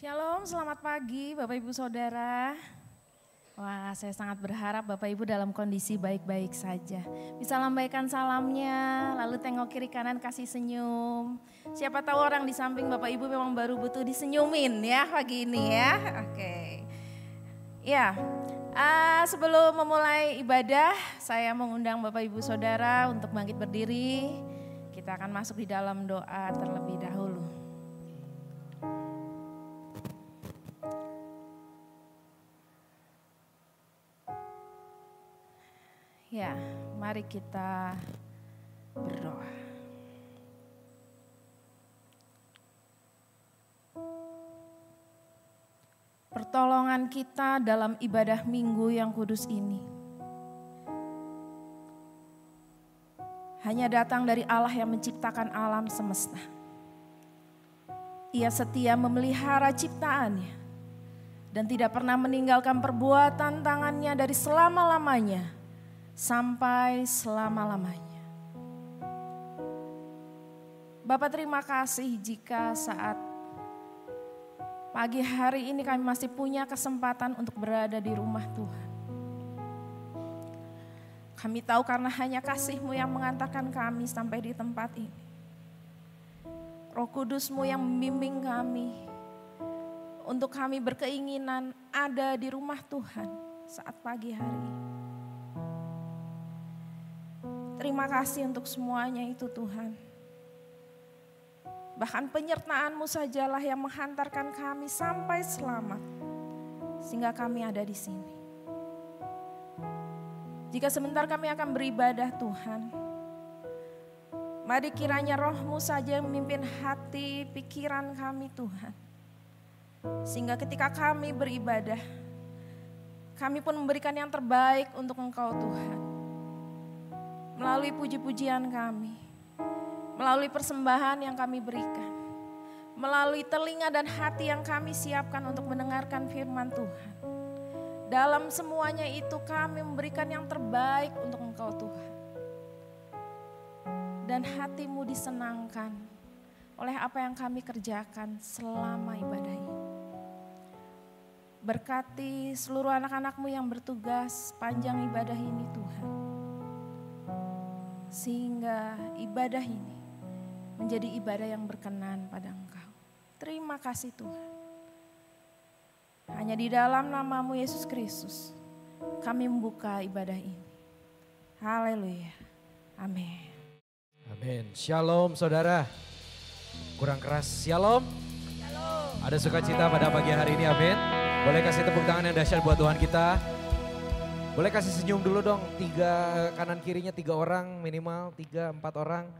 Shalom, selamat pagi Bapak Ibu Saudara. Wah, saya sangat berharap Bapak Ibu dalam kondisi baik-baik saja. Bisa lambaikan salamnya, lalu tengok kiri kanan kasih senyum. Siapa tahu orang di samping Bapak Ibu memang baru butuh disenyumin ya pagi ini ya. Oke. Ya, sebelum memulai ibadah, saya mengundang Bapak Ibu Saudara untuk bangkit berdiri. Kita akan masuk di dalam doa terlebih dahulu. Ya, mari kita berdoa. Pertolongan kita dalam ibadah minggu yang kudus ini hanya datang dari Allah yang menciptakan alam semesta. Ia setia memelihara ciptaannya dan tidak pernah meninggalkan perbuatan tangannya dari selama-lamanya sampai selama-lamanya. Bapak, terima kasih jika saat pagi hari ini kami masih punya kesempatan untuk berada di rumah Tuhan. Kami tahu karena hanya kasih-Mu yang mengantarkan kami sampai di tempat ini. Roh Kudus-Mu yang membimbing kami untuk kami berkeinginan ada di rumah Tuhan saat pagi hari ini. Terima kasih untuk semuanya itu Tuhan. Bahkan penyertaan-Mu sajalah yang menghantarkan kami sampai selamat. Sehingga kami ada di sini. Jika sebentar kami akan beribadah Tuhan. Mari kiranya Roh-Mu saja yang memimpin hati, pikiran kami Tuhan. Sehingga ketika kami beribadah, kami pun memberikan yang terbaik untuk Engkau Tuhan. Melalui puji-pujian kami, melalui persembahan yang kami berikan, melalui telinga dan hati yang kami siapkan untuk mendengarkan firman Tuhan. Dalam semuanya itu kami memberikan yang terbaik untuk Engkau Tuhan. Dan hati-Mu disenangkan oleh apa yang kami kerjakan selama ibadah ini. Berkati seluruh anak-anak-Mu yang bertugas panjang ibadah ini Tuhan. Sehingga ibadah ini menjadi ibadah yang berkenan pada Engkau. Terima kasih Tuhan. Hanya di dalam nama-Mu Yesus Kristus kami membuka ibadah ini. Haleluya. Amin. Amin. Shalom saudara. Kurang keras. Shalom. Shalom. Ada sukacita pada pagi hari ini. Amin. Boleh kasih tepuk tangan yang dahsyat buat Tuhan kita. Boleh kasih senyum dulu dong, 3 kanan kirinya 3 orang minimal, 3, 4 orang.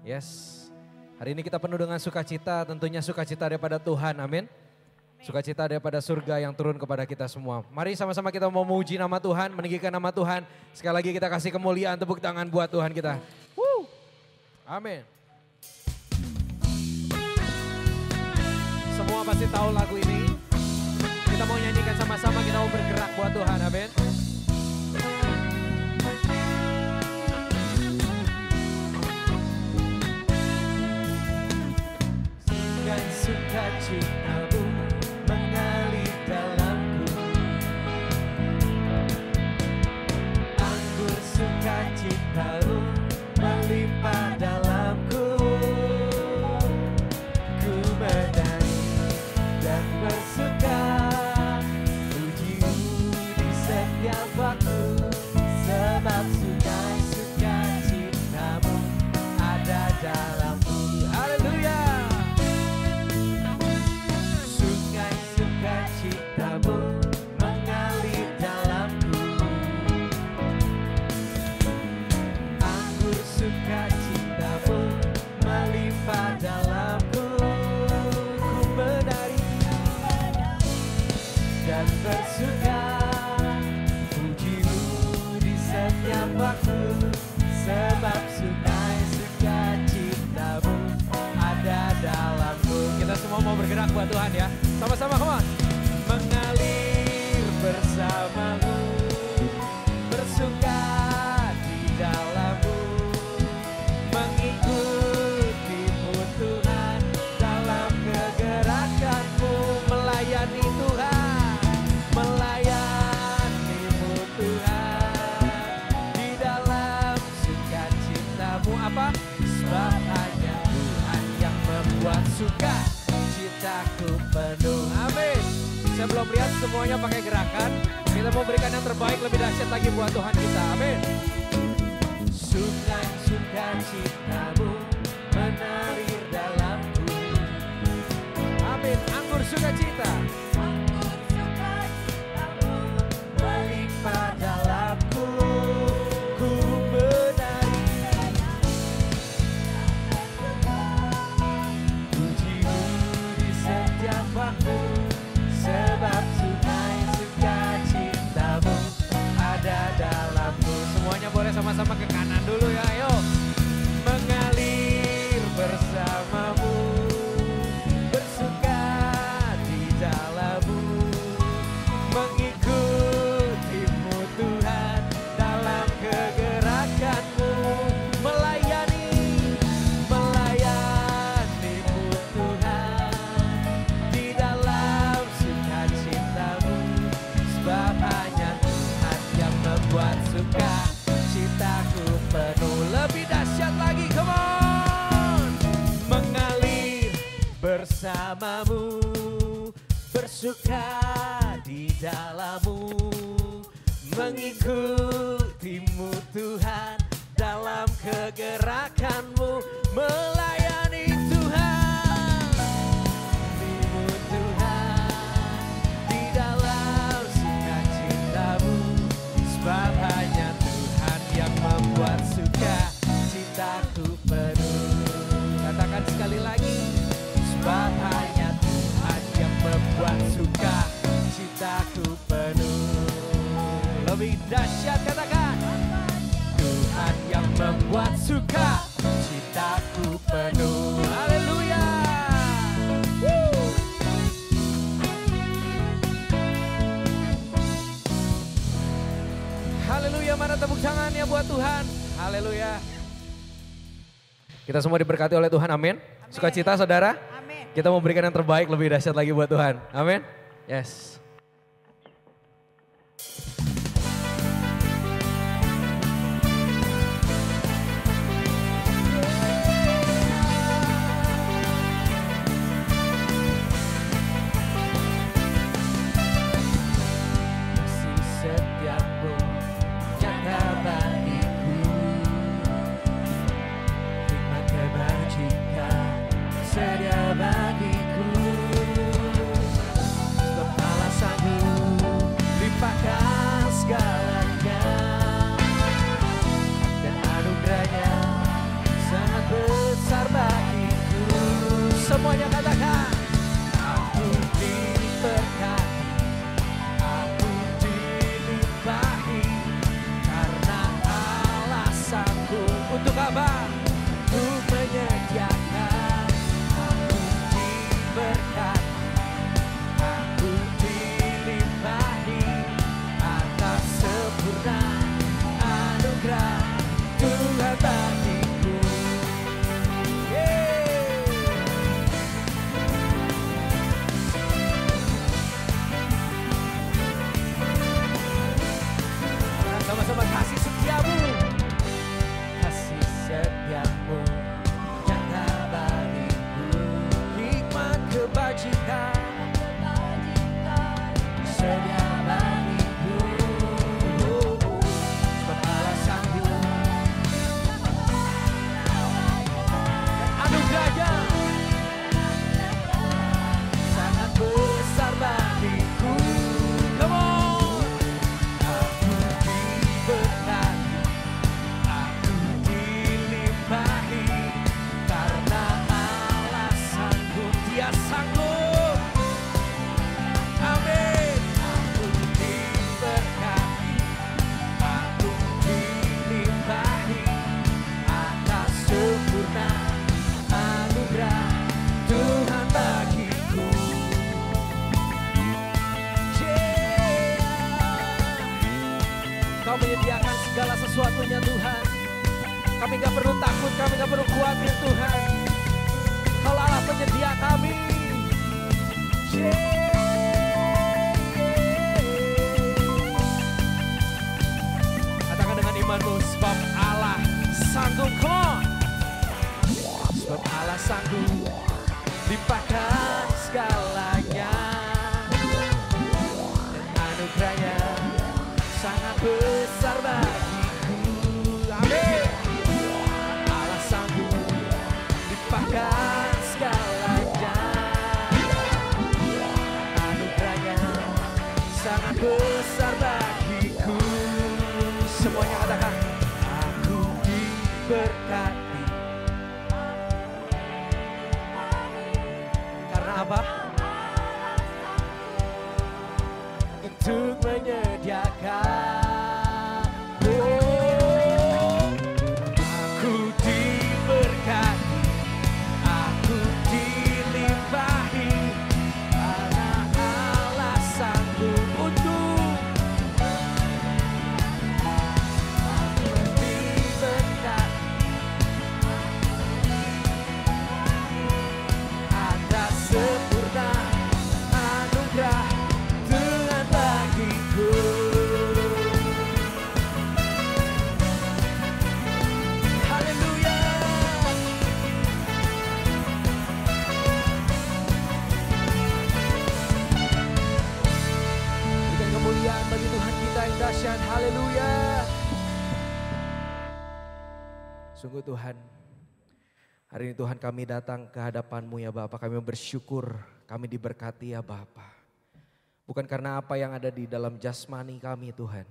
Yes, hari ini kita penuh dengan sukacita, tentunya sukacita daripada Tuhan, amin. Sukacita daripada surga yang turun kepada kita semua. Mari sama-sama kita mau memuji nama Tuhan, meninggikan nama Tuhan. Sekali lagi kita kasih kemuliaan, tepuk tangan buat Tuhan kita. Woo. Amin. Semua pasti tahu lagu ini. Kita mau nyanyikan sama-sama, kita mau bergerak buat Tuhan, amin. Sukacita-Mu mengalir dalamku, anggur sukacita-Mu melimpah dalamku. Ku menari dan bersuka, puji-Mu di setiap waktu, sebab sukacita-Mu ada dalamku. Haleluya. Sukacita-Mu mengalir dalamku, anggur sukacita-Mu melimpah dalamku. Ku menari dan bersuka, puji-Mu di setiap waktu, sebab sukacita-Mu ada dalamku. Kita semua mau bergerak buat Tuhan ya. Sama-sama, come on. Mengalir bersama-Mu, bersuka di dalam-Mu, mengikuti-Mu Tuhan dalam kegerakan-Mu. cintaku penuh. Amin. Saya belum lihat semuanya pakai gerakan. Kita mau berikan yang terbaik lebih dahsyat lagi buat Tuhan kita. Amin. Sukacitamu mengalir dalamku. Amin. Anggur sukacita. Melimpah dalamku, ku menari. Pujimu di setiap waktu, sebab sungai sukacitamu ada dalamku. Semuanya boleh sama-sama ke kanan dulu ya, ayo. Mengalir bersamamu, bersuka di dalammu, mengikutimu Tuhan dalam kegerakanmu, melayanimu Tuhan di dalam sukacitamu, sebab hanya Tuhan yang membuat sukacitaku penuh. Lebih dahsyat lagi, come on. Mengalir bersamamu, bersuka di dalammu, mengikutimu Tuhan dalam kegerakanmu, melayani Tuhan, mengikutimu Tuhan di dalam sukacitamu, sebab hanya Tuhan yang membuat sukacitaku penuh. Katakan sekali lagi. Sebab hanya Tuhan yang membuat sukacitaku penuh. Lebih dahsyat katakan. Tuhan yang membuat sukacitaku penuh. Haleluya. Haleluya, mana tepuk tangannya buat Tuhan. Haleluya. Kita semua diberkati oleh Tuhan, amin. Sukacita saudara. Amin. Kita mau berikan yang terbaik lebih dahsyat lagi buat Tuhan. Amin. Yes. Kasih setiamu nyata bagiku, hikmat kebajikan sedia bagiku. Sebab Allah sanggup limpahkan segalanya, dan anugerahnya sangat besar bagiku. Semuanya katakan. Aku diberkati, aku dilimpahi, karena Allah sanggup Untuk apa? untuk menyediakan. Aku diberkati, aku dilimpahi, atas sempurna anugerah Tuhan bagiku. Sama-sama kasih setiamu. Kasih setiamu nyata bagiku, Hikmat kebajikan. sedia bagiku. Sebab Allah sanggup, Anugerahnya. sangat besar bagiku. Come on. Aku diberkati, aku dilimpahi, karena Allah sanggup. Dia sanggup. Amin. Aku diberkati, aku dilimpahi, atas sempurna anugerah Tuhan bagiku. Kau menyediakan segala sesuatunya Tuhan. Kami gak perlu takut, kami gak perlu khawatir Tuhan. Kau Allah penyedia kami. Katakan dengan imanmu, sebab Allah sanggup. Come on. Sebab Allah sanggup limpahkan besar bagiku. Semuanya katakan, aku diberkati. Karena apa? Untuk menyediakan. Oh, aku diberkati, aku dilimpahi, karena Allah sanggup untuk diberkati. Atas sempurna anugerah Tuhan bagiku. Haleluya. Berikan kemuliaan bagi Tuhan kita yang dahsyat. Haleluya. Sungguh Tuhan, hari ini Tuhan kami datang ke hadapan-Mu ya Bapa. Kami bersyukur, kami diberkati ya Bapa. Bukan karena apa yang ada di dalam jasmani kami Tuhan.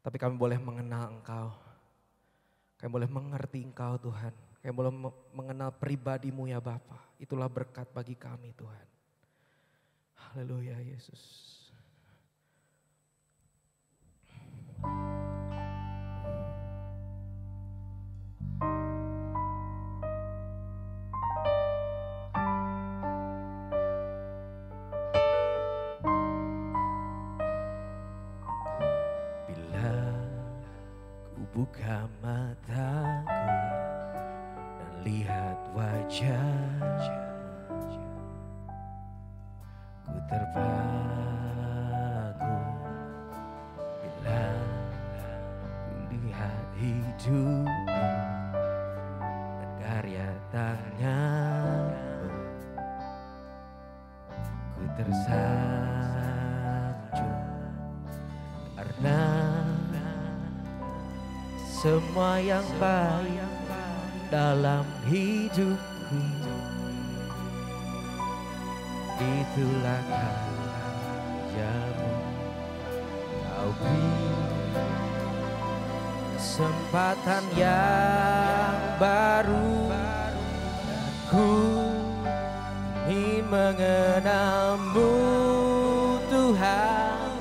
Tapi kami boleh mengenal Engkau. Kami boleh mengerti Engkau Tuhan. Kami boleh mengenal pribadi-Mu ya Bapa. Itulah berkat bagi kami Tuhan. Haleluya Yesus. Bila ku buka mataku dan lihat wajah-Mu, ku terpaku. Bila ku lihat hidupmu dan karya tangan-Mu, ku tersanjung. Karena semua yang baik dalam hidupku, itulah karya-Mu. Kau beri kesempatan yang baru, ku ingin mengenal-Mu Tuhan,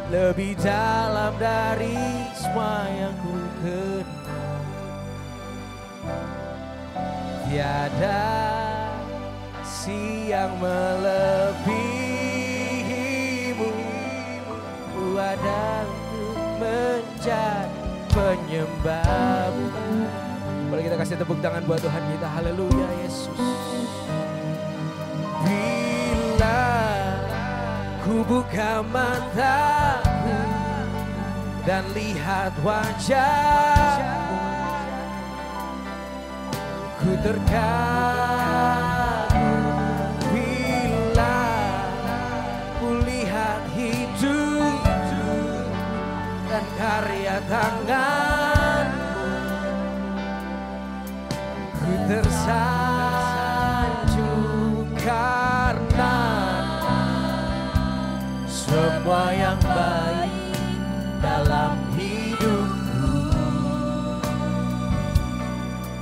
lebih dalam dari semua yang ku kenal. Tiada kasih yang melebihi-Mu, ku ada untuk menjadi penyembah-Mu. Boleh kita kasih tepuk tangan buat Tuhan kita. Haleluya Yesus. Bila ku buka mataku dan lihat wajah-Mu, ku terkagum. Bila ku lihat hidup dan karya tangan-Mu, ku tersanjung. Karena semua yang baik dalam hidupku,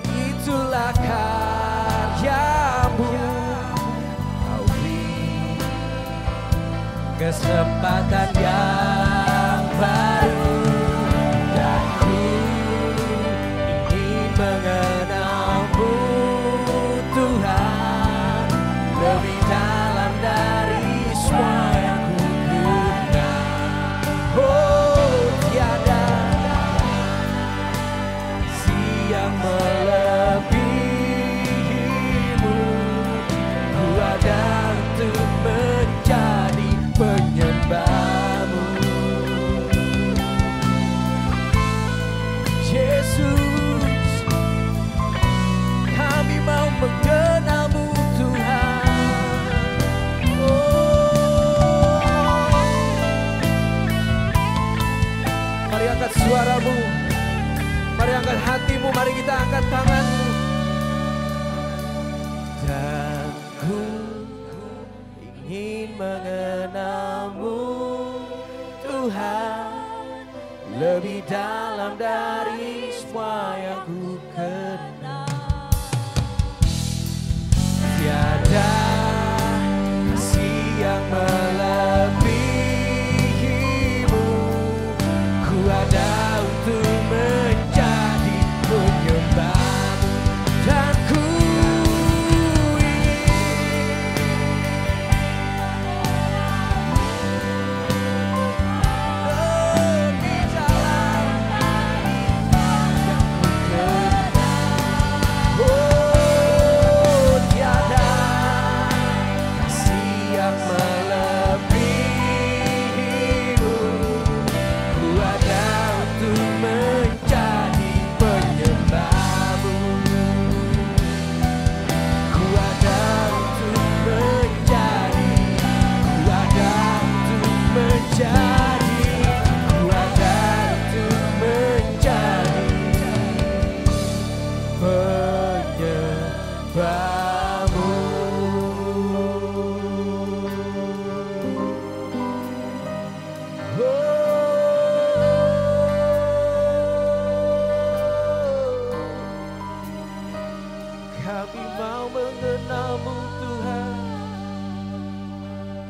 itulah karya-Mu. Kau beri kesempatan yang baru, dan ku ingin mengenal-Mu Tuhan, lebih dalam dari semua yang ku kenal. Oh, tiada yang melebihi-Mu, ku ada untuk menjadi penyembah-Mu. Yesus, kami mau mengenal-Mu Tuhan. Oh, mari angkat suara-Mu, mari angkat hatimu, mari kita angkat tanganmu. Dan ku ingin mengenal-Mu lebih dalam dari semua yang ku kenal. Tiada kasih yang melebihimu, ku ada untuk menjadi penyembahmu, dan ku kami mau mengenalmu Tuhan,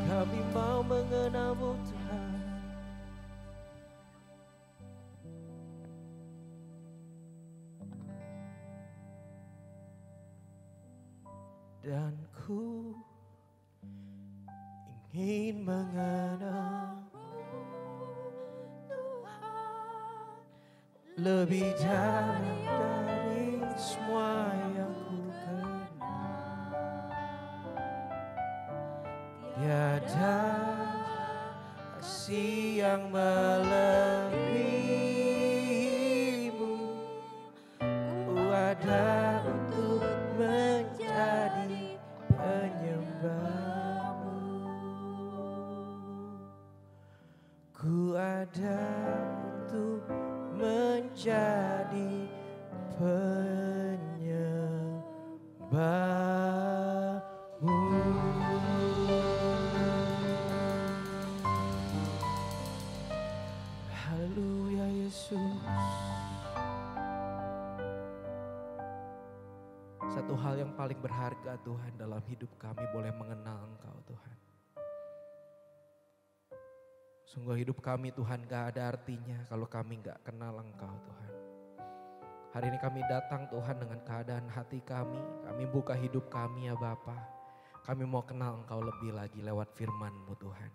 kami mau mengenalmu Tuhan. Dan ku ingin mengenalmu Tuhan, lebih dalam dari semua yang ku kenal. Tiada kasih yang melebihimu, ku ada untuk menjadi penyembahmu, ku ada untuk menjadi penyembahmu. Haleluya Yesus. Satu hal yang paling berharga Tuhan dalam hidup kami boleh mengenal Engkau Tuhan. Sungguh hidup kami Tuhan gak ada artinya kalau kami gak kenal Engkau Tuhan. Hari ini kami datang Tuhan dengan keadaan hati kami buka hidup kami ya Bapa. Kami mau kenal Engkau lebih lagi lewat firman-Mu Tuhan.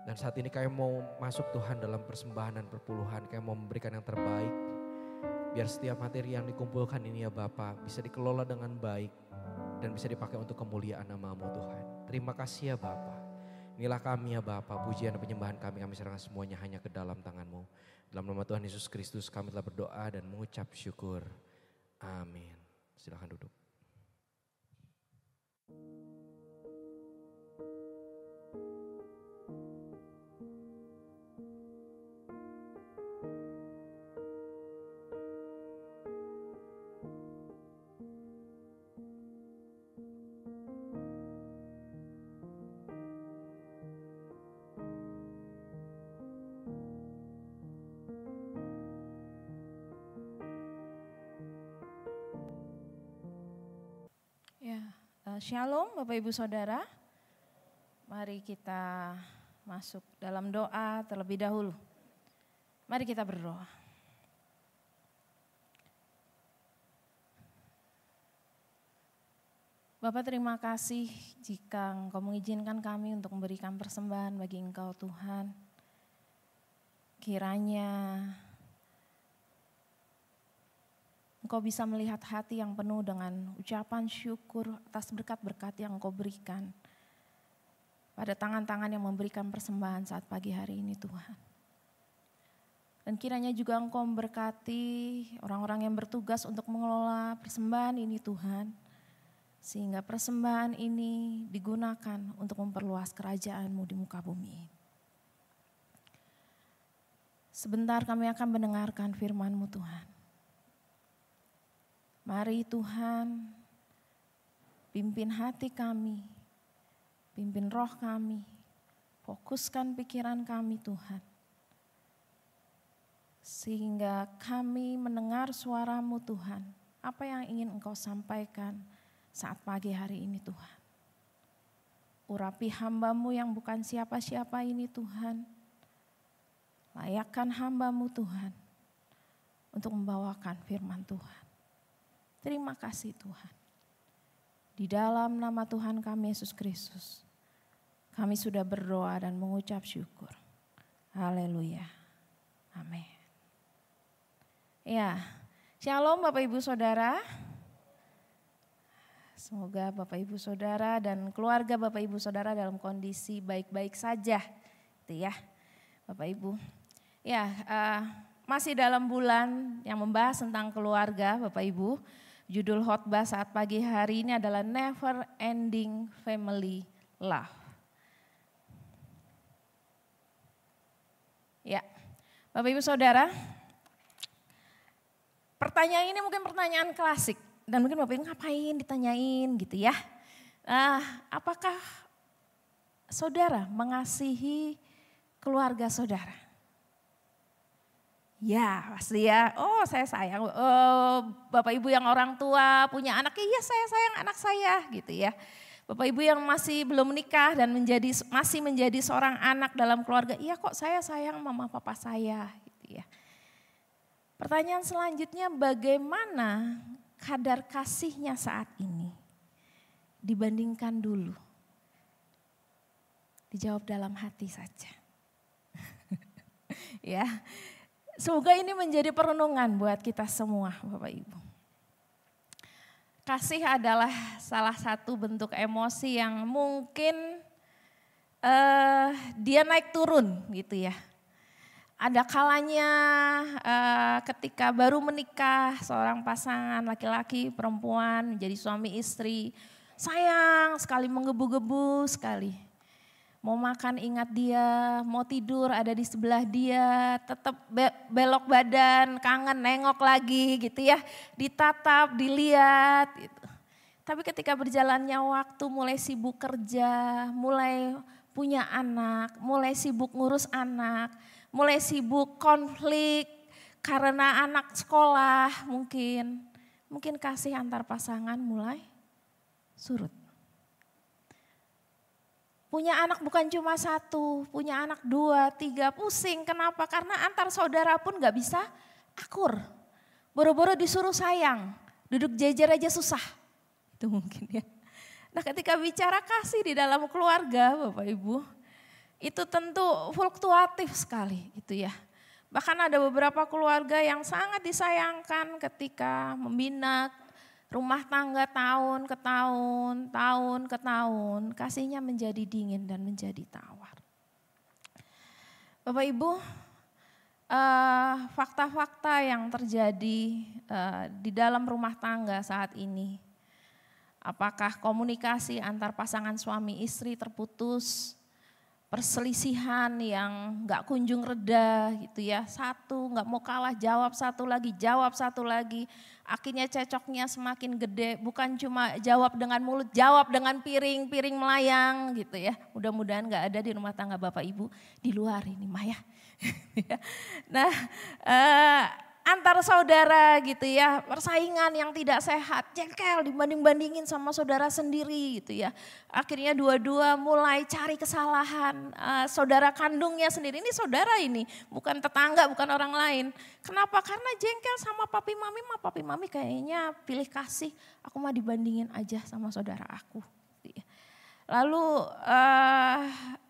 Dan saat ini kami mau masuk Tuhan dalam persembahan dan perpuluhan, kami mau memberikan yang terbaik. Biar setiap materi yang dikumpulkan ini ya Bapa bisa dikelola dengan baik dan bisa dipakai untuk kemuliaan nama-Mu Tuhan. Terima kasih ya Bapa. Inilah kami ya Bapa, pujian dan penyembahan kami serahkan semuanya hanya ke dalam tangan-Mu. Dalam nama Tuhan Yesus Kristus kami telah berdoa dan mengucap syukur. Amin. Silakan duduk. Shalom Bapak Ibu Saudara, mari kita masuk dalam doa terlebih dahulu. Mari kita berdoa. Bapak terima kasih jika Engkau mengizinkan kami untuk memberikan persembahan bagi Engkau Tuhan. Kiranya Engkau bisa melihat hati yang penuh dengan ucapan syukur atas berkat-berkat yang Engkau berikan pada tangan-tangan yang memberikan persembahan saat pagi hari ini Tuhan. Dan kiranya juga Engkau memberkati orang-orang yang bertugas untuk mengelola persembahan ini Tuhan. Sehingga persembahan ini digunakan untuk memperluas kerajaan-Mu di muka bumi. Sebentar kami akan mendengarkan firman-Mu Tuhan. Mari Tuhan, pimpin hati kami, pimpin roh kami, fokuskan pikiran kami Tuhan. Sehingga kami mendengar suara-Mu Tuhan. Apa yang ingin Engkau sampaikan saat pagi hari ini Tuhan. Urapi hamba-Mu yang bukan siapa-siapa ini Tuhan. Layakkan hamba-Mu Tuhan untuk membawakan firman Tuhan. Terima kasih Tuhan. Di dalam nama Tuhan kami Yesus Kristus, kami sudah berdoa dan mengucap syukur. Haleluya. Amin. Ya, shalom Bapak Ibu Saudara. Semoga Bapak Ibu Saudara dan keluarga Bapak Ibu Saudara dalam kondisi baik-baik saja. Itu ya Bapak Ibu. Ya, masih dalam bulan yang membahas tentang keluarga Bapak Ibu. Judul khotbah saat pagi hari ini adalah Never Ending Family Love. Ya, Bapak Ibu Saudara, pertanyaan ini mungkin pertanyaan klasik. Dan mungkin Bapak Ibu ngapain ditanyain gitu ya. Apakah saudara mengasihi keluarga saudara? Ya pasti ya, oh saya sayang, Bapak Ibu yang orang tua punya anak, iya saya sayang anak saya gitu ya. Bapak Ibu yang masih belum menikah dan masih menjadi seorang anak dalam keluarga, iya kok saya sayang mama papa saya gitu ya. Pertanyaan selanjutnya, bagaimana kadar kasihnya saat ini dibandingkan dulu? Dijawab dalam hati saja. Ya. Semoga ini menjadi perenungan buat kita semua Bapak Ibu. Kasih adalah salah satu bentuk emosi yang mungkin dia naik turun gitu ya. Ada kalanya ketika baru menikah seorang pasangan laki-laki perempuan menjadi suami istri. Sayang sekali, menggebu-gebu sekali. Mau makan ingat dia, mau tidur ada di sebelah dia, tetap belok badan, kangen nengok lagi gitu ya. Ditatap, dilihat gitu. Tapi ketika berjalannya waktu mulai sibuk kerja, mulai punya anak, mulai sibuk ngurus anak, mulai sibuk konflik karena anak sekolah mungkin kasih antar pasangan mulai surut. Punya anak bukan cuma satu, punya anak 2, 3, pusing. Kenapa? Karena antar saudara pun gak bisa akur. Boro-boro disuruh sayang, duduk jejer aja susah. Itu mungkin ya. Nah ketika bicara kasih di dalam keluarga Bapak Ibu, itu tentu fluktuatif sekali gitu ya. Bahkan ada beberapa keluarga yang sangat disayangkan ketika membina rumah tangga tahun ke tahun, kasihnya menjadi dingin dan menjadi tawar. Bapak Ibu, fakta-fakta yang terjadi di dalam rumah tangga saat ini, apakah komunikasi antar pasangan suami istri terputus, perselisihan yang gak kunjung reda gitu ya. Satu gak mau kalah, jawab satu lagi. Akhirnya cecoknya semakin gede, bukan cuma jawab dengan mulut, jawab dengan piring melayang gitu ya. Mudah-mudahan gak ada di rumah tangga Bapak Ibu, di luar ini Maya. Nah antar saudara gitu ya, persaingan yang tidak sehat, jengkel dibanding-bandingin sama saudara sendiri gitu ya. Akhirnya dua-dua mulai cari kesalahan, saudara kandungnya sendiri, ini saudara ini, bukan tetangga, bukan orang lain. Kenapa? Karena jengkel sama papi mami kayaknya pilih kasih, aku mah dibandingin aja sama saudara aku. Gitu ya. Lalu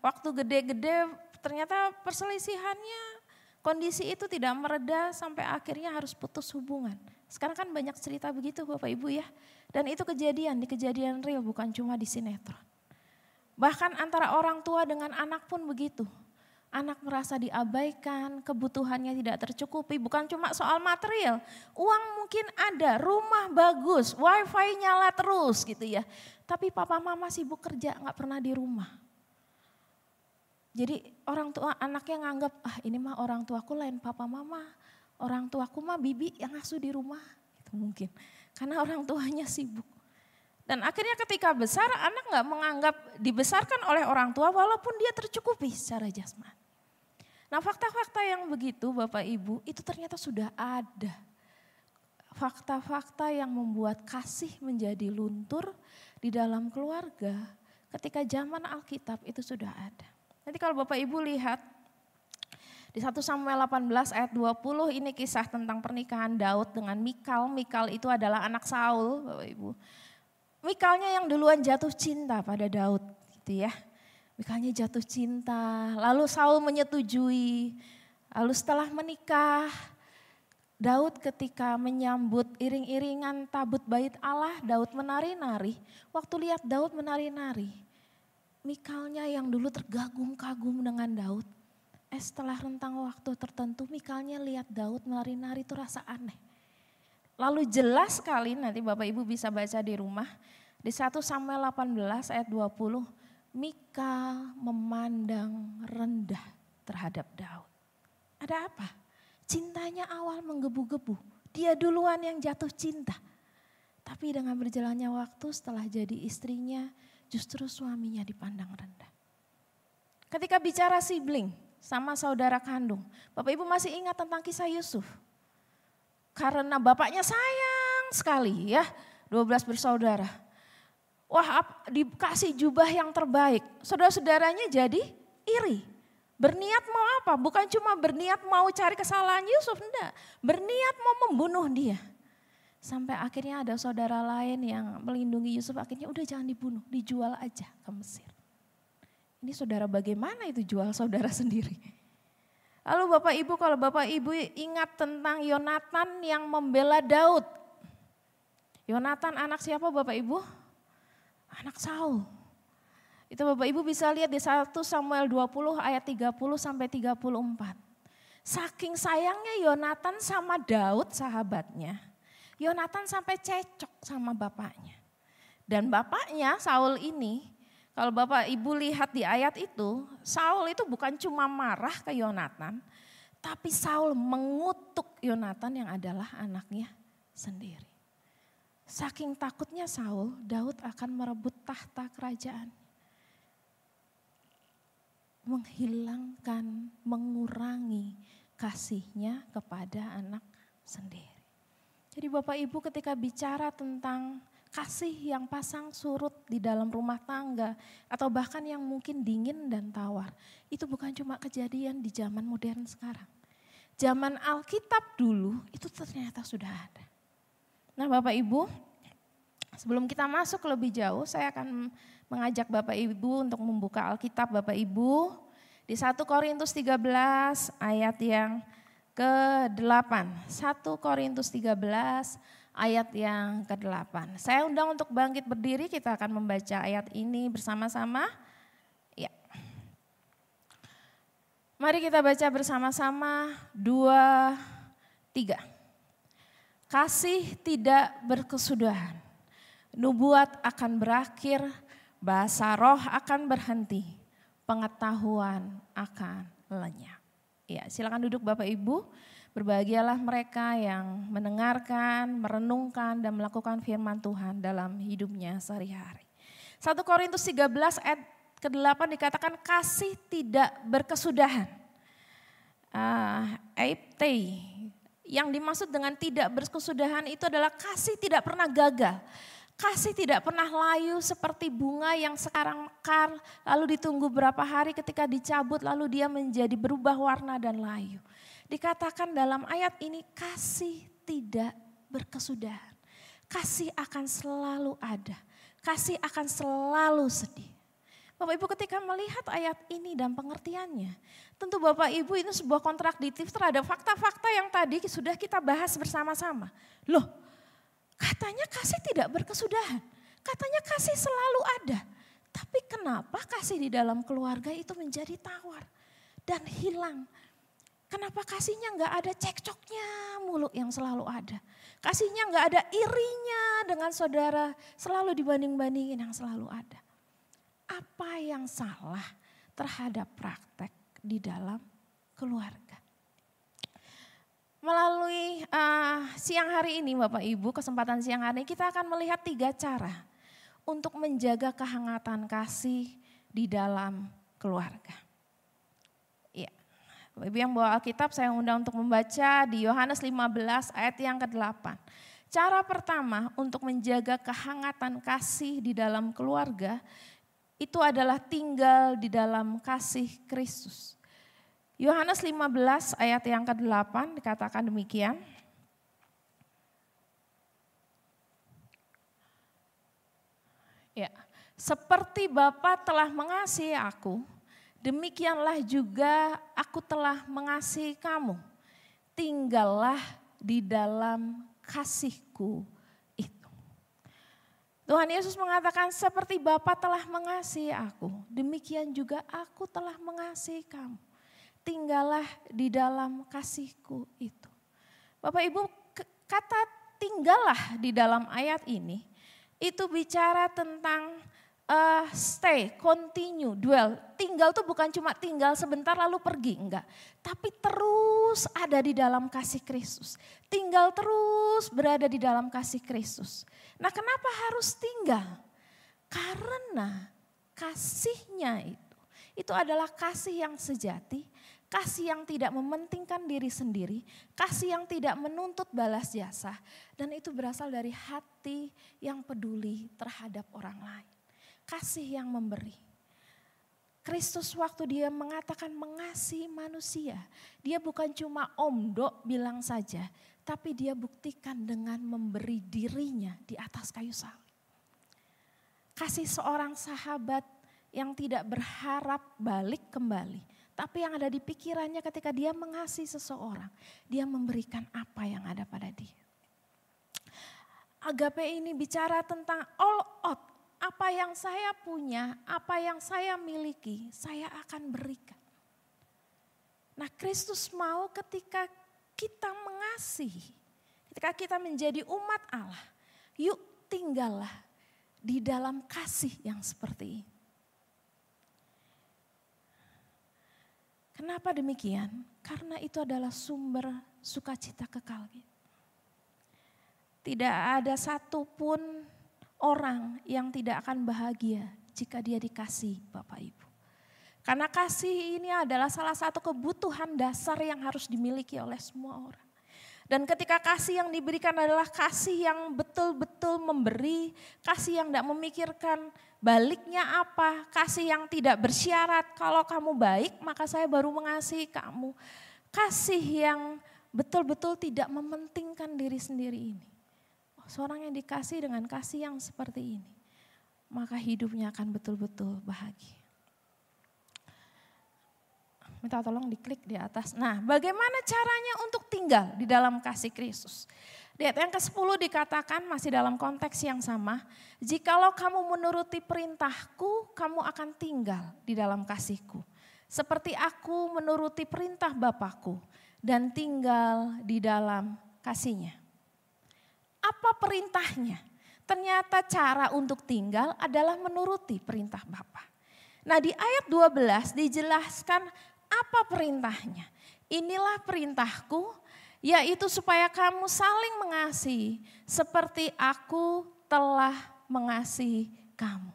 waktu gede-gede ternyata perselisihannya, kondisi itu tidak mereda sampai akhirnya harus putus hubungan. Sekarang kan banyak cerita begitu Bapak Ibu ya. Dan itu kejadian real, bukan cuma di sinetron. Bahkan antara orang tua dengan anak pun begitu. Anak merasa diabaikan, kebutuhannya tidak tercukupi. Bukan cuma soal material, uang mungkin ada, rumah bagus, wifi nyala terus gitu ya. Tapi papa mama sibuk kerja, gak pernah di rumah. Jadi orang tua anaknya nganggap, ini mah orang tuaku lain papa mama. Orang tuaku mah bibi yang ngasuh di rumah. Itu mungkin. Karena orang tuanya sibuk. Dan akhirnya ketika besar anak gak menganggap dibesarkan oleh orang tua walaupun dia tercukupi secara jasmani. Nah fakta-fakta yang begitu Bapak Ibu itu ternyata sudah ada. Fakta-fakta yang membuat kasih menjadi luntur di dalam keluarga ketika zaman Alkitab itu sudah ada. Nanti kalau Bapak Ibu lihat di 1 Samuel 18 ayat 20 ini kisah tentang pernikahan Daud dengan Mikal. Mikal itu adalah anak Saul Bapak Ibu. Mikalnya yang duluan jatuh cinta pada Daud gitu ya. Mikalnya jatuh cinta, lalu Saul menyetujui. Lalu setelah menikah, Daud ketika menyambut iring-iringan tabut bait Allah, Daud menari-nari. Waktu lihat Daud menari-nari, Mikalnya yang dulu tergagum-kagum dengan Daud, setelah rentang waktu tertentu Mikalnya lihat Daud menari-nari itu rasa aneh. Lalu jelas sekali nanti Bapak Ibu bisa baca di rumah, di 1 Samuel 18 ayat 20, Mikal memandang rendah terhadap Daud. Ada apa? Cintanya awal menggebu-gebu. Dia duluan yang jatuh cinta. Tapi dengan berjalannya waktu setelah jadi istrinya, justru suaminya dipandang rendah. Ketika bicara sibling sama saudara kandung, Bapak Ibu masih ingat tentang kisah Yusuf? Karena bapaknya sayang sekali ya, 12 bersaudara. Wah, dikasih jubah yang terbaik. Saudara-saudaranya jadi iri. Berniat mau apa? Bukan cuma berniat mau cari kesalahan Yusuf, enggak. Berniat mau membunuh dia. Sampai akhirnya ada saudara lain yang melindungi Yusuf, akhirnya udah jangan dibunuh, dijual aja ke Mesir. Ini saudara bagaimana itu jual saudara sendiri? Lalu Bapak Ibu, kalau Bapak Ibu ingat tentang Yonatan yang membela Daud. Yonatan anak siapa Bapak Ibu? Anak Saul. Itu Bapak Ibu bisa lihat di 1 Samuel 20 ayat 30 sampai 34. Saking sayangnya Yonatan sama Daud sahabatnya, Yonatan sampai cecok sama bapaknya. Dan bapaknya Saul ini, kalau Bapak Ibu lihat di ayat itu, Saul itu bukan cuma marah ke Yonatan, tapi Saul mengutuk Yonatan yang adalah anaknya sendiri. Saking takutnya Saul, Daud akan merebut tahta kerajaan. Menghilangkan, mengurangi kasihnya kepada anak sendiri. Jadi Bapak Ibu ketika bicara tentang kasih yang pasang surut di dalam rumah tangga atau bahkan yang mungkin dingin dan tawar, itu bukan cuma kejadian di zaman modern sekarang. Zaman Alkitab dulu itu ternyata sudah ada. Nah Bapak Ibu, sebelum kita masuk lebih jauh, saya akan mengajak Bapak Ibu untuk membuka Alkitab Bapak Ibu di 1 Korintus 13 ayat yang ke-8. 1 Korintus 13 ayat yang ke-8. Saya undang untuk bangkit berdiri, kita akan membaca ayat ini bersama-sama. Ya. Mari kita baca bersama-sama 2, 3. Kasih tidak berkesudahan, nubuat akan berakhir, bahasa roh akan berhenti, pengetahuan akan lenyap. Ya, silakan duduk Bapak Ibu, berbahagialah mereka yang mendengarkan, merenungkan dan melakukan firman Tuhan dalam hidupnya sehari-hari. 1 Korintus 13 ayat ke-8 dikatakan kasih tidak berkesudahan. Yang dimaksud dengan tidak berkesudahan itu adalah kasih tidak pernah gagal. Kasih tidak pernah layu seperti bunga yang sekarang mekar, lalu ditunggu berapa hari ketika dicabut lalu dia menjadi berubah warna dan layu. Dikatakan dalam ayat ini kasih tidak berkesudahan. Kasih akan selalu ada, kasih akan selalu sedih. Bapak Ibu ketika melihat ayat ini dan pengertiannya, tentu Bapak Ibu ini sebuah kontradiktif terhadap fakta-fakta yang tadi sudah kita bahas bersama-sama. Loh, katanya kasih tidak berkesudahan, katanya kasih selalu ada. Tapi kenapa kasih di dalam keluarga itu menjadi tawar dan hilang? Kenapa kasihnya nggak ada cekcoknya mulu yang selalu ada? Kasihnya nggak ada irinya dengan saudara, selalu dibanding-bandingin yang selalu ada. Apa yang salah terhadap praktek di dalam keluarga? Melalui siang hari ini Bapak Ibu, kesempatan siang hari ini kita akan melihat 3 cara untuk menjaga kehangatan kasih di dalam keluarga. Ya, Bapak Ibu yang bawa Alkitab, saya undang untuk membaca di Yohanes 15 ayat yang ke-8. Cara pertama untuk menjaga kehangatan kasih di dalam keluarga, itu adalah tinggal di dalam kasih Kristus. Yohanes 15 ayat yang ke-8 dikatakan demikian. Ya, seperti Bapa telah mengasihi aku, demikianlah juga aku telah mengasihi kamu. Tinggallah di dalam kasihku itu. Tuhan Yesus mengatakan seperti Bapa telah mengasihi aku, demikian juga aku telah mengasihi kamu. Tinggallah di dalam kasihku itu. Bapak Ibu, kata tinggallah di dalam ayat ini, itu bicara tentang stay, continue, dwell. Tinggal tuh bukan cuma tinggal sebentar lalu pergi, enggak. Tapi terus ada di dalam kasih Kristus. Tinggal terus berada di dalam kasih Kristus. Nah, kenapa harus tinggal? Karena kasihnya itu adalah kasih yang sejati, kasih yang tidak mementingkan diri sendiri, kasih yang tidak menuntut balas jasa, dan itu berasal dari hati yang peduli terhadap orang lain. Kasih yang memberi. Kristus waktu dia mengatakan mengasihi manusia, dia bukan cuma omdo bilang saja, tapi dia buktikan dengan memberi dirinya di atas kayu salib. Kasih seorang sahabat yang tidak berharap balik kembali, tapi yang ada di pikirannya ketika dia mengasihi seseorang, dia memberikan apa yang ada pada dia. Agape ini bicara tentang all out, apa yang saya punya, apa yang saya miliki, saya akan berikan. Nah, Kristus mau ketika kita mengasihi, ketika kita menjadi umat Allah, yuk tinggallah di dalam kasih yang seperti ini. Kenapa demikian? Karena itu adalah sumber sukacita kekal. Tidak ada satupun orang yang tidak akan bahagia jika dia dikasih Bapak Ibu. Karena kasih ini adalah salah satu kebutuhan dasar yang harus dimiliki oleh semua orang. Dan ketika kasih yang diberikan adalah kasih yang betul-betul memberi, kasih yang tidak memikirkan baliknya apa, kasih yang tidak bersyarat kalau kamu baik maka saya baru mengasihi kamu. Kasih yang betul-betul tidak mementingkan diri sendiri ini. Seorang yang dikasih dengan kasih yang seperti ini, maka hidupnya akan betul-betul bahagia. Minta tolong diklik di atas. Nah, bagaimana caranya untuk tinggal di dalam kasih Kristus? Di ayat yang ke-10 dikatakan masih dalam konteks yang sama. Jikalau kamu menuruti perintahku, kamu akan tinggal di dalam kasihku. Seperti aku menuruti perintah Bapakku dan tinggal di dalam kasihnya. Apa perintahnya? Ternyata cara untuk tinggal adalah menuruti perintah Bapa. Nah, di ayat 12 dijelaskan apa perintahnya. Inilah perintahku, yaitu supaya kamu saling mengasihi seperti aku telah mengasihi kamu.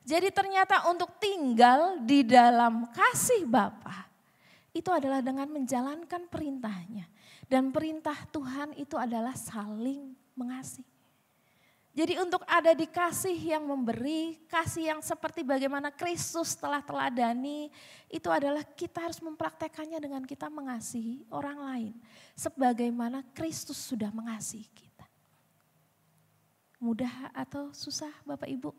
Jadi ternyata untuk tinggal di dalam kasih Bapa itu adalah dengan menjalankan perintahnya. Dan perintah Tuhan itu adalah saling mengasihi. Jadi untuk ada di kasih yang memberi, kasih yang seperti bagaimana Kristus telah teladani, itu adalah kita harus mempraktekannya dengan kita mengasihi orang lain. Sebagaimana Kristus sudah mengasihi kita. Mudah atau susah Bapak Ibu?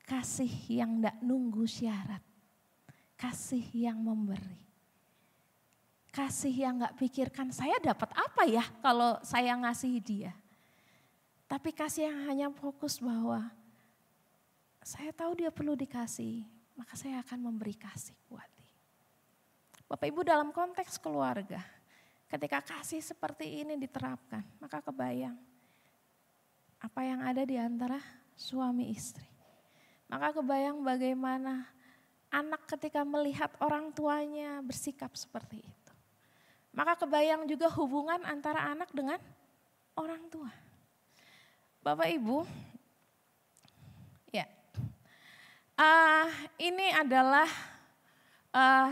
Kasih yang tidak nunggu syarat. Kasih yang memberi. Kasih yang gak pikirkan saya dapat apa ya kalau saya ngasihi dia. Tapi kasih yang hanya fokus bahwa saya tahu dia perlu dikasih, maka saya akan memberi kasih buat dia. Bapak Ibu dalam konteks keluarga, ketika kasih seperti ini diterapkan, maka kebayang apa yang ada di antara suami istri. Maka kebayang bagaimana anak ketika melihat orang tuanya bersikap seperti itu. Maka kebayang juga hubungan antara anak dengan orang tua. Bapak Ibu, ya, ini adalah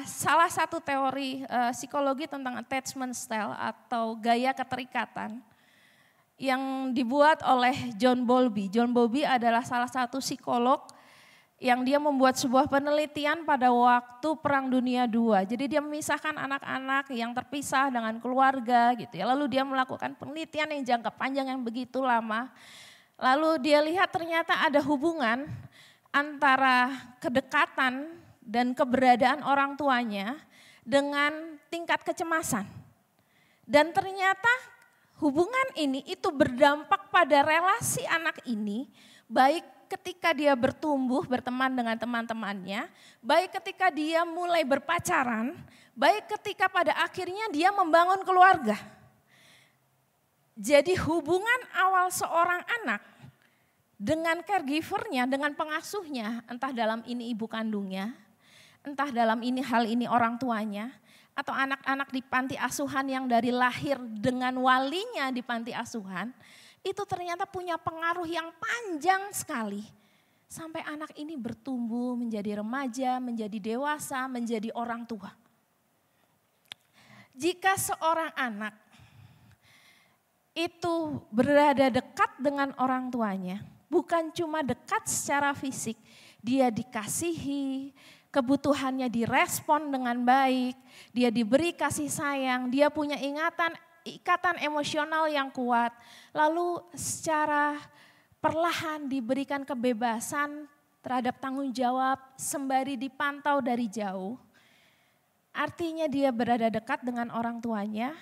salah satu teori psikologi tentang attachment style atau gaya keterikatan yang dibuat oleh John Bowlby. John Bowlby adalah salah satu psikolog yang dia membuat sebuah penelitian pada waktu Perang Dunia II. Jadi dia memisahkan anak-anak yang terpisah dengan keluarga gitu ya. Lalu dia melakukan penelitian yang jangka panjang yang begitu lama. Lalu dia lihat ternyata ada hubungan antara kedekatan dan keberadaan orang tuanya dengan tingkat kecemasan. Dan ternyata hubungan ini itu berdampak pada relasi anak ini, baik ketika dia bertumbuh berteman dengan teman-temannya, baik ketika dia mulai berpacaran, baik ketika pada akhirnya dia membangun keluarga. Jadi hubungan awal seorang anak dengan caregivernya, dengan pengasuhnya, entah dalam ini ibu kandungnya, entah dalam ini hal ini orang tuanya, atau anak-anak di panti asuhan yang dari lahir dengan walinya di panti asuhan, itu ternyata punya pengaruh yang panjang sekali. Sampai anak ini bertumbuh menjadi remaja, menjadi dewasa, menjadi orang tua. Jika seorang anak itu berada dekat dengan orang tuanya, bukan cuma dekat secara fisik, dia dikasihi, kebutuhannya direspon dengan baik, dia diberi kasih sayang, dia punya ikatan emosional yang kuat, lalu secara perlahan diberikan kebebasan terhadap tanggung jawab sembari dipantau dari jauh. Artinya dia berada dekat dengan orang tuanya,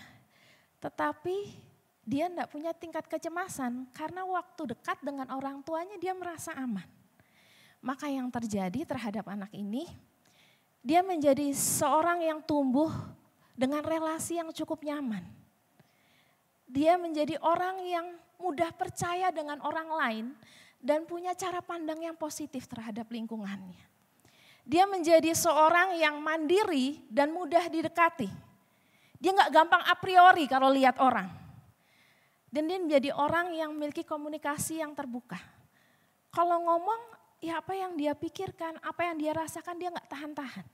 tetapi dia tidak punya tingkat kecemasan karena waktu dekat dengan orang tuanya dia merasa aman. Maka yang terjadi terhadap anak ini, dia menjadi seorang yang tumbuh dengan relasi yang cukup nyaman. Dia menjadi orang yang mudah percaya dengan orang lain dan punya cara pandang yang positif terhadap lingkungannya. Dia menjadi seorang yang mandiri dan mudah didekati. Dia nggak gampang a priori kalau lihat orang. Dan dia menjadi orang yang memiliki komunikasi yang terbuka. Kalau ngomong, ya apa yang dia pikirkan, apa yang dia rasakan dia nggak tahan-tahan.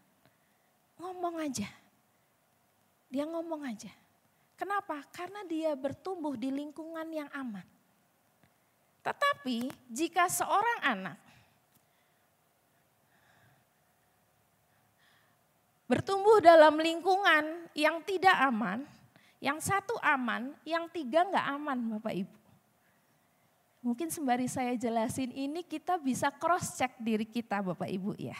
Ngomong aja. Dia ngomong aja. Kenapa? Karena dia bertumbuh di lingkungan yang aman. Tetapi jika seorang anak bertumbuh dalam lingkungan yang tidak aman, yang satu aman, yang tiga nggak aman Bapak Ibu. Mungkin sembari saya jelasin ini kita bisa cross check diri kita Bapak Ibu ya.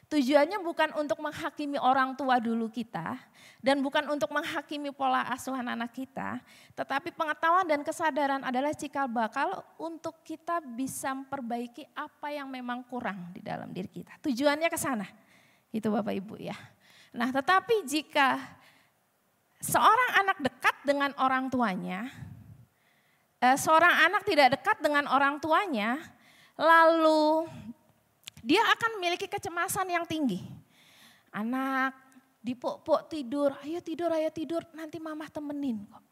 Tujuannya bukan untuk menghakimi orang tua dulu kita dan bukan untuk menghakimi pola asuhan anak kita. Tetapi pengetahuan dan kesadaran adalah cikal bakal untuk kita bisa memperbaiki apa yang memang kurang di dalam diri kita. Tujuannya ke sana gitu Bapak Ibu ya. Nah tetapi jika seorang anak dekat dengan orang tuanya, seorang anak tidak dekat dengan orang tuanya, lalu dia akan memiliki kecemasan yang tinggi. Anak dipuk-puk tidur, ayo tidur, nanti mama temenin kok.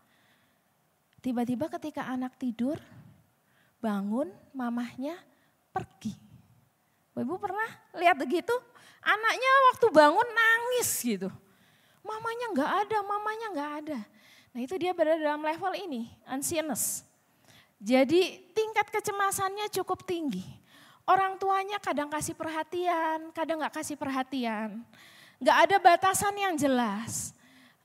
Tiba-tiba ketika anak tidur, bangun mamahnya pergi. Ibu pernah lihat begitu? Anaknya waktu bangun nangis gitu. Mamanya nggak ada. Nah itu dia berada dalam level ini, anxiousness. Jadi tingkat kecemasannya cukup tinggi. Orang tuanya kadang kasih perhatian, kadang gak kasih perhatian. Gak ada batasan yang jelas.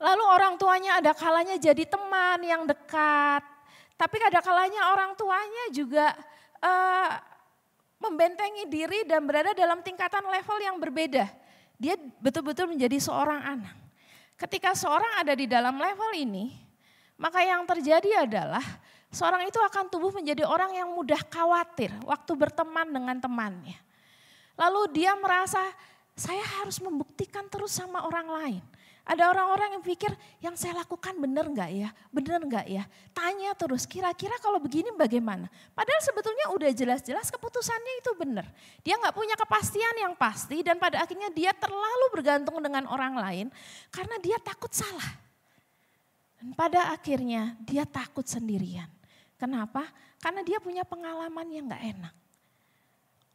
Lalu orang tuanya ada kalanya jadi teman yang dekat. Tapi kadang kalanya orang tuanya juga membentengi diri dan berada dalam tingkatan level yang berbeda. Dia betul-betul menjadi seorang anak. Ketika seorang ada di dalam level ini, maka yang terjadi adalah seorang itu akan tumbuh menjadi orang yang mudah khawatir waktu berteman dengan temannya. Lalu dia merasa saya harus membuktikan terus sama orang lain. Ada orang-orang yang pikir yang saya lakukan benar enggak ya? Tanya terus kira-kira kalau begini bagaimana? Padahal sebetulnya udah jelas-jelas keputusannya itu benar. Dia enggak punya kepastian yang pasti dan pada akhirnya dia terlalu bergantung dengan orang lain karena dia takut salah. Dan pada akhirnya dia takut sendirian. Kenapa? Karena dia punya pengalaman yang gak enak.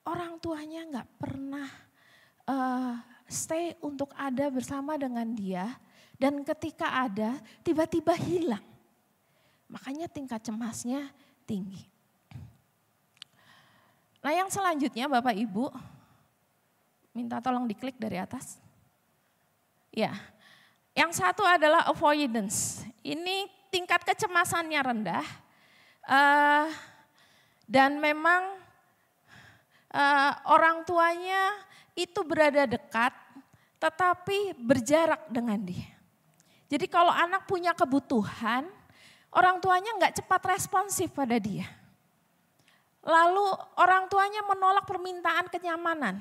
Orang tuanya gak pernah stay untuk ada bersama dengan dia, dan ketika ada tiba-tiba hilang. Makanya tingkat cemasnya tinggi. Nah yang selanjutnya Bapak Ibu, minta tolong diklik dari atas. Ya, yang satu adalah avoidance. Ini tingkat kecemasannya rendah dan memang orang tuanya itu berada dekat tetapi berjarak dengan dia. Jadi kalau anak punya kebutuhan, orang tuanya nggak cepat responsif pada dia. Lalu orang tuanya menolak permintaan kenyamanan.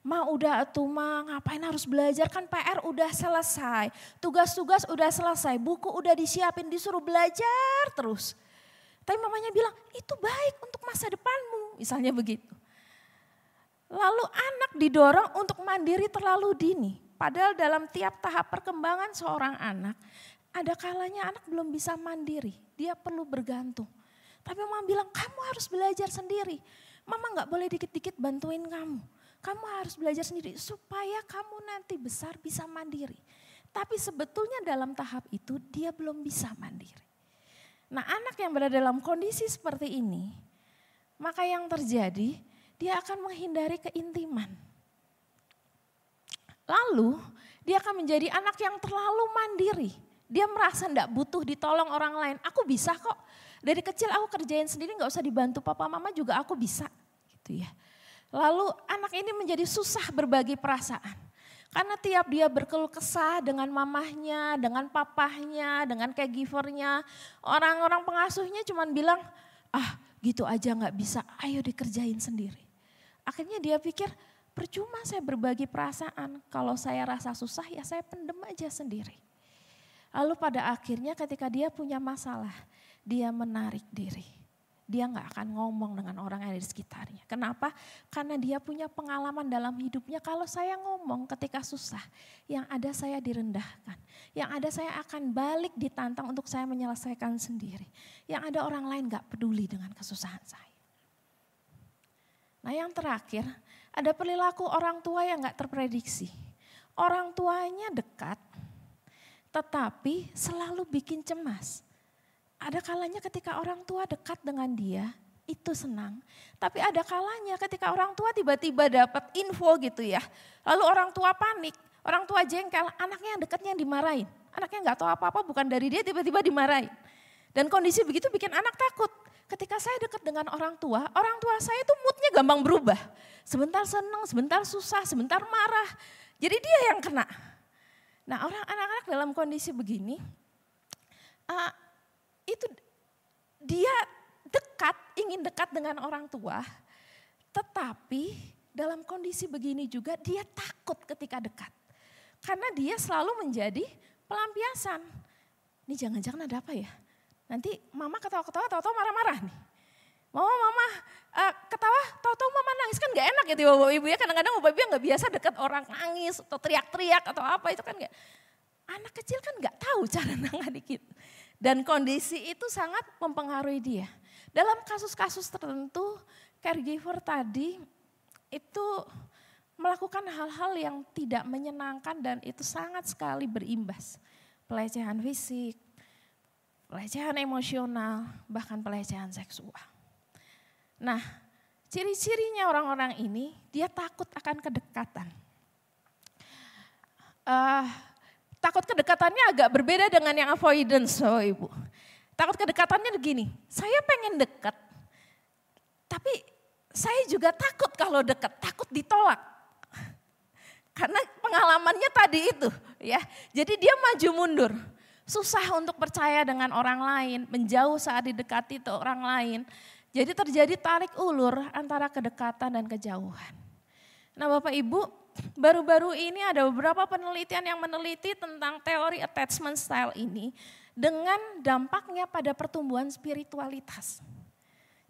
Ma udah atuh ma, ngapain harus belajar, kan PR udah selesai, tugas-tugas udah selesai, buku udah disiapin, disuruh belajar terus. Tapi mamanya bilang itu baik untuk masa depanmu, misalnya begitu. Lalu anak didorong untuk mandiri terlalu dini. Padahal dalam tiap tahap perkembangan seorang anak, ada kalanya anak belum bisa mandiri, dia perlu bergantung. Tapi mama bilang kamu harus belajar sendiri, mama gak boleh dikit-dikit bantuin kamu. Kamu harus belajar sendiri supaya kamu nanti besar bisa mandiri. Tapi sebetulnya dalam tahap itu dia belum bisa mandiri. Nah anak yang berada dalam kondisi seperti ini, maka yang terjadi dia akan menghindari keintiman. Lalu dia akan menjadi anak yang terlalu mandiri. Dia merasa enggak butuh ditolong orang lain. Aku bisa kok, dari kecil aku kerjain sendiri gak usah dibantu papa mama juga aku bisa. Gitu ya. Lalu anak ini menjadi susah berbagi perasaan. Karena tiap dia berkeluh kesah dengan mamahnya, dengan papahnya, dengan caregivernya. Orang-orang pengasuhnya cuma bilang, ah gitu aja gak bisa, ayo dikerjain sendiri. Akhirnya dia pikir, percuma saya berbagi perasaan, kalau saya rasa susah ya saya pendem aja sendiri. Lalu pada akhirnya ketika dia punya masalah, dia menarik diri. Dia gak akan ngomong dengan orang yang ada di sekitarnya. Kenapa? Karena dia punya pengalaman dalam hidupnya, kalau saya ngomong ketika susah, yang ada saya direndahkan. Yang ada saya akan balik ditantang untuk saya menyelesaikan sendiri. Yang ada orang lain gak peduli dengan kesusahan saya. Nah yang terakhir, ada perilaku orang tua yang gak terprediksi. Orang tuanya dekat, tetapi selalu bikin cemas. Ada kalanya ketika orang tua dekat dengan dia, itu senang. Tapi ada kalanya ketika orang tua tiba-tiba dapat info gitu ya. Lalu orang tua panik, orang tua jengkel, anaknya yang dekatnya yang dimarahin. Anaknya gak tahu apa-apa bukan dari dia tiba-tiba dimarahin. Dan kondisi begitu bikin anak takut. Ketika saya dekat dengan orang tua saya itu moodnya gampang berubah. Sebentar senang, sebentar susah, sebentar marah. Jadi dia yang kena. Nah anak-anak dalam kondisi begini, itu dia dekat, ingin dekat dengan orang tua, tetapi dalam kondisi begini juga dia takut ketika dekat. Karena dia selalu menjadi pelampiasan. Ini jangan-jangan ada apa ya? Nanti mama ketawa-ketawa, tahu-tahu marah-marah nih. Mama ketawa, tahu-tahu mama nangis, kan gak enak ya bapak ibu ya. Kadang-kadang bapak ibu gak biasa dekat orang nangis atau teriak-teriak atau apa itu kan gak. Anak kecil kan gak tahu cara nangani gitu. Dan kondisi itu sangat mempengaruhi dia. Dalam kasus-kasus tertentu, caregiver tadi itu melakukan hal-hal yang tidak menyenangkan dan itu sangat sekali berimbas. Pelecehan fisik, pelecehan emosional, bahkan pelecehan seksual. Nah, ciri-cirinya orang-orang ini, dia takut akan kedekatan. Takut kedekatannya agak berbeda dengan yang avoidance, oh ibu. Takut kedekatannya begini, saya pengen dekat, tapi saya juga takut kalau dekat, takut ditolak. Karena pengalamannya tadi itu, ya. Jadi dia maju mundur, susah untuk percaya dengan orang lain, menjauh saat didekati itu orang lain. Jadi terjadi tarik ulur antara kedekatan dan kejauhan. Nah Bapak Ibu, baru-baru ini ada beberapa penelitian yang meneliti tentang teori attachment style ini dengan dampaknya pada pertumbuhan spiritualitas.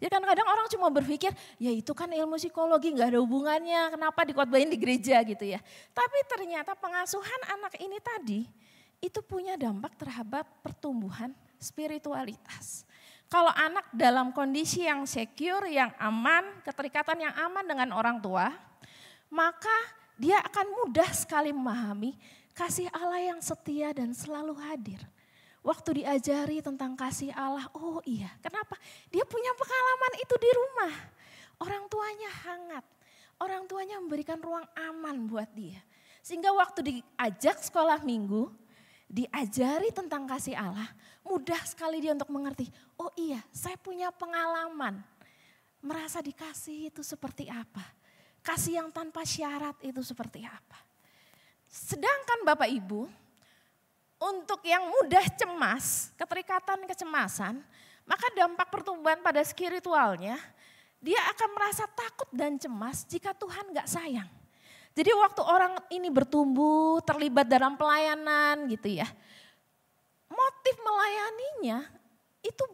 Jadi kadang-kadang orang cuma berpikir, ya itu kan ilmu psikologi gak ada hubungannya, kenapa dikhotbahin di gereja gitu ya. Tapi ternyata pengasuhan anak ini tadi, itu punya dampak terhadap pertumbuhan spiritualitas. Kalau anak dalam kondisi yang secure, yang aman, keterikatan yang aman dengan orang tua, maka dia akan mudah sekali memahami kasih Allah yang setia dan selalu hadir. Waktu diajari tentang kasih Allah, oh iya, kenapa? Dia punya pengalaman itu di rumah. Orang tuanya hangat, orang tuanya memberikan ruang aman buat dia. Sehingga waktu diajak sekolah minggu, diajari tentang kasih Allah, mudah sekali dia untuk mengerti, oh iya, saya punya pengalaman. Merasa dikasih itu seperti apa? Kasih yang tanpa syarat itu seperti apa? Sedangkan Bapak Ibu, untuk yang mudah cemas, keterikatan kecemasan, maka dampak pertumbuhan pada spiritualnya, dia akan merasa takut dan cemas jika Tuhan gak sayang. Jadi waktu orang ini bertumbuh, terlibat dalam pelayanan gitu ya, motif melayaninya itu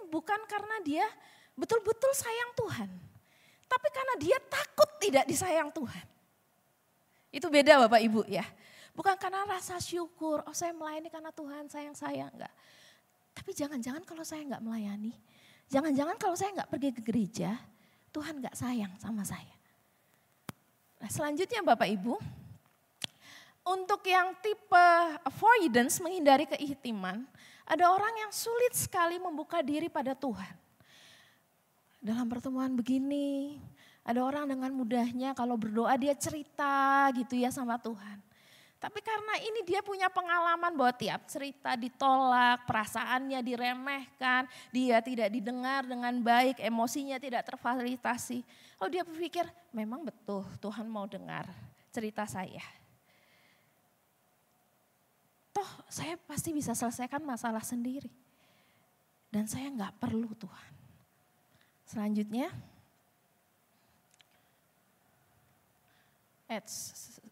bukan karena dia betul-betul sayang Tuhan. Tapi karena dia takut tidak disayang Tuhan. Itu beda Bapak Ibu ya. Bukan karena rasa syukur, oh saya melayani karena Tuhan sayang saya, enggak. Tapi jangan-jangan kalau saya enggak melayani, jangan-jangan kalau saya enggak pergi ke gereja, Tuhan enggak sayang sama saya. Nah selanjutnya Bapak Ibu, untuk yang tipe avoidance, menghindari keihtiman, ada orang yang sulit sekali membuka diri pada Tuhan. Dalam pertemuan begini, ada orang dengan mudahnya kalau berdoa dia cerita gitu ya sama Tuhan. Tapi karena ini dia punya pengalaman bahwa tiap cerita ditolak, perasaannya diremehkan, dia tidak didengar dengan baik, emosinya tidak terfasilitasi. Lalu dia berpikir memang betul Tuhan mau dengar cerita saya. Toh saya pasti bisa selesaikan masalah sendiri. Dan saya enggak perlu Tuhan. Selanjutnya,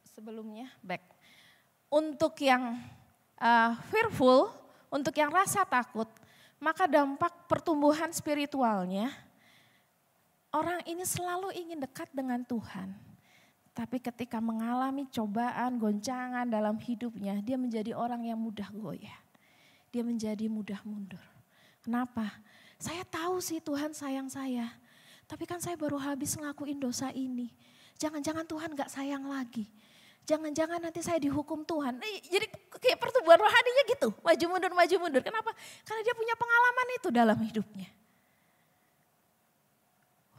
sebelumnya back. Untuk yang fearful, untuk yang rasa takut, maka dampak pertumbuhan spiritualnya, orang ini selalu ingin dekat dengan Tuhan. Tapi ketika mengalami cobaan, goncangan dalam hidupnya, dia menjadi orang yang mudah goyah. Dia menjadi mudah mundur. Kenapa? Saya tahu sih Tuhan sayang saya, tapi kan saya baru habis ngelakuin dosa ini. Jangan-jangan Tuhan gak sayang lagi. Jangan-jangan nanti saya dihukum Tuhan. Jadi kayak pertumbuhan rohaninya gitu, maju mundur. Kenapa? Karena dia punya pengalaman itu dalam hidupnya.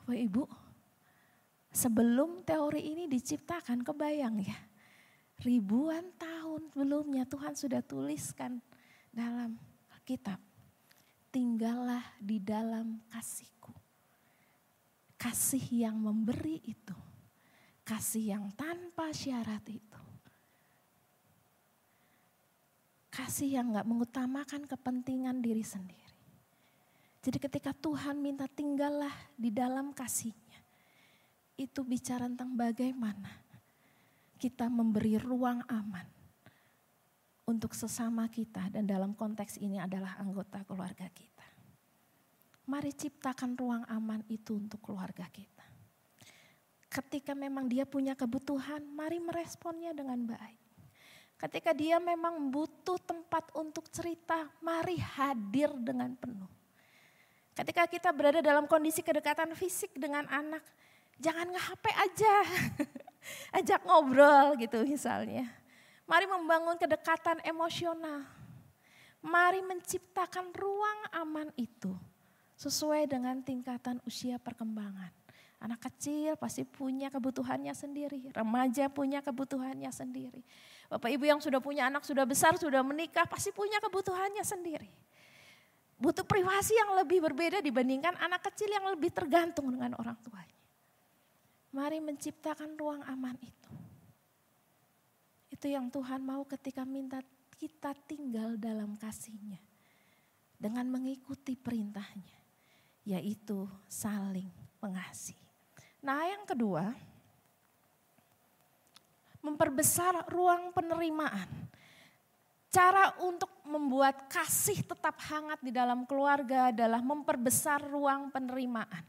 Bapak Ibu, sebelum teori ini diciptakan, kebayang ya. Ribuan tahun sebelumnya Tuhan sudah tuliskan dalam Alkitab. Tinggallah di dalam kasih-Ku. Kasih yang memberi itu. Kasih yang tanpa syarat itu. Kasih yang gak mengutamakan kepentingan diri sendiri. Jadi ketika Tuhan minta tinggallah di dalam kasih-Nya. Itu bicara tentang bagaimana kita memberi ruang aman untuk sesama kita. Dan dalam konteks ini adalah anggota keluarga kita. Mari ciptakan ruang aman itu untuk keluarga kita. Ketika memang dia punya kebutuhan, mari meresponnya dengan baik. Ketika dia memang butuh tempat untuk cerita, mari hadir dengan penuh. Ketika kita berada dalam kondisi kedekatan fisik dengan anak, jangan nge-HP aja, ajak ngobrol gitu misalnya. Mari membangun kedekatan emosional. Mari menciptakan ruang aman itu sesuai dengan tingkatan usia perkembangan. Anak kecil pasti punya kebutuhannya sendiri, remaja punya kebutuhannya sendiri. Bapak Ibu yang sudah punya anak, sudah besar, sudah menikah, pasti punya kebutuhannya sendiri. Butuh privasi yang lebih berbeda dibandingkan anak kecil yang lebih tergantung dengan orang tuanya. Mari menciptakan ruang aman itu. Itu yang Tuhan mau ketika minta kita tinggal dalam kasih-Nya. Dengan mengikuti perintah-Nya, yaitu saling mengasihi. Nah yang kedua, memperbesar ruang penerimaan. Cara untuk membuat kasih tetap hangat di dalam keluarga adalah memperbesar ruang penerimaan.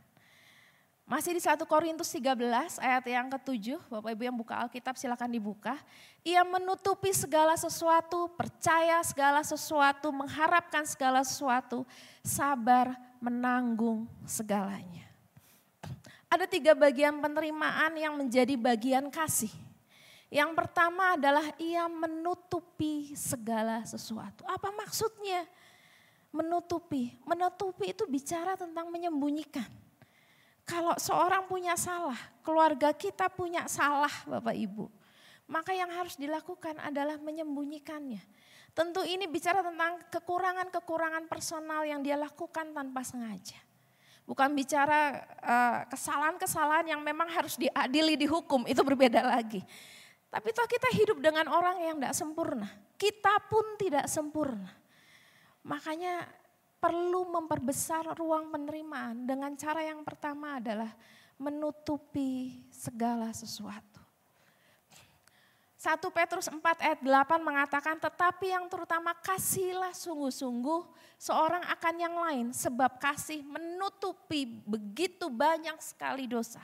Masih di 1 Korintus 13 ayat yang ke-7, Bapak Ibu yang buka Alkitab silakan dibuka. Ia menutupi segala sesuatu, percaya segala sesuatu, mengharapkan segala sesuatu, sabar menanggung segalanya. Ada 3 bagian penerimaan yang menjadi bagian kasih. Yang pertama adalah ia menutupi segala sesuatu. Apa maksudnya menutupi? Menutupi itu bicara tentang menyembunyikan. Kalau seorang punya salah, keluarga kita punya salah Bapak Ibu, maka yang harus dilakukan adalah menyembunyikannya. Tentu ini bicara tentang kekurangan-kekurangan personal yang dia lakukan tanpa sengaja. Bukan bicara kesalahan-kesalahan yang memang harus diadili, dihukum, itu berbeda lagi. Tapi toh kita hidup dengan orang yang tidak sempurna. Kita pun tidak sempurna. Makanya perlu memperbesar ruang penerimaan dengan cara yang pertama adalah menutupi segala sesuatu. 1 Petrus 4 ayat 8 mengatakan, tetapi yang terutama kasihlah sungguh-sungguh seorang akan yang lain, sebab kasih menutupi begitu banyak sekali dosa.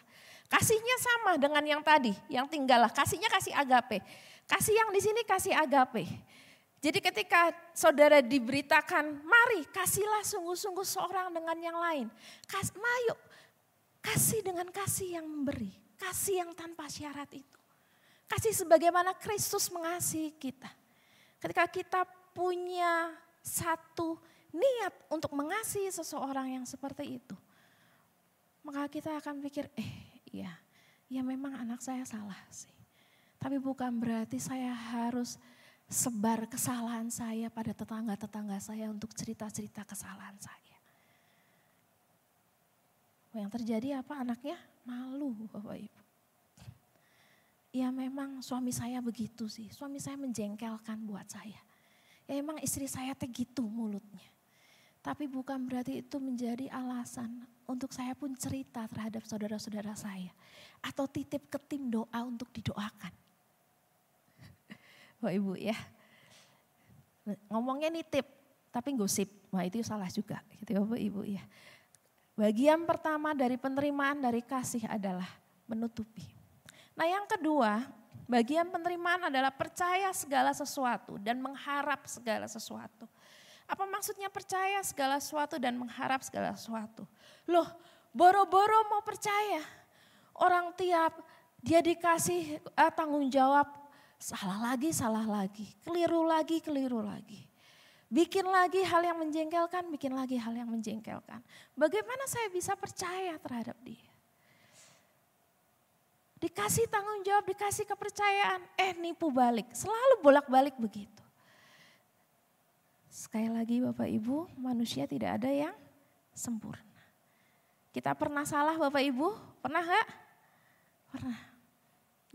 Kasihnya sama dengan yang tadi, yang tinggallah. Kasihnya kasih agape. Kasih yang di sini kasih agape. Jadi ketika saudara diberitakan, mari kasihlah sungguh-sungguh seorang dengan yang lain. Ayo, kasih dengan kasih yang memberi. Kasih yang tanpa syarat itu. Kasih sebagaimana Kristus mengasihi kita. Ketika kita punya satu niat untuk mengasihi seseorang yang seperti itu, maka kita akan pikir, ya memang anak saya salah sih. Tapi bukan berarti saya harus sebar kesalahan saya pada tetangga-tetangga saya untuk cerita-cerita kesalahan saya. Yang terjadi apa? Anaknya malu Bapak Ibu. Ya memang suami saya begitu sih, suami saya menjengkelkan buat saya. Ya emang istri saya gitu mulutnya. Tapi bukan berarti itu menjadi alasan untuk saya pun cerita terhadap saudara-saudara saya. Atau titip ke tim doa untuk didoakan. Bapak Ibu ya. Ngomongnya nitip tapi gosip, wah itu salah juga gitu Bapak Ibu ya. Bagian pertama dari penerimaan dari kasih adalah menutupi. Nah yang kedua, bagian penerimaan adalah percaya segala sesuatu dan mengharap segala sesuatu. Apa maksudnya percaya segala sesuatu dan mengharap segala sesuatu? Loh, boro-boro mau percaya. Orang tiap dia dikasih tanggung jawab, salah lagi, keliru lagi. Bikin lagi hal yang menjengkelkan, bikin lagi hal yang menjengkelkan. Bagaimana saya bisa percaya terhadap dia? Dikasih tanggung jawab, dikasih kepercayaan, nipu balik. Selalu bolak-balik begitu. Sekali lagi Bapak Ibu, manusia tidak ada yang sempurna. Kita pernah salah Bapak Ibu? Pernah gak? Pernah.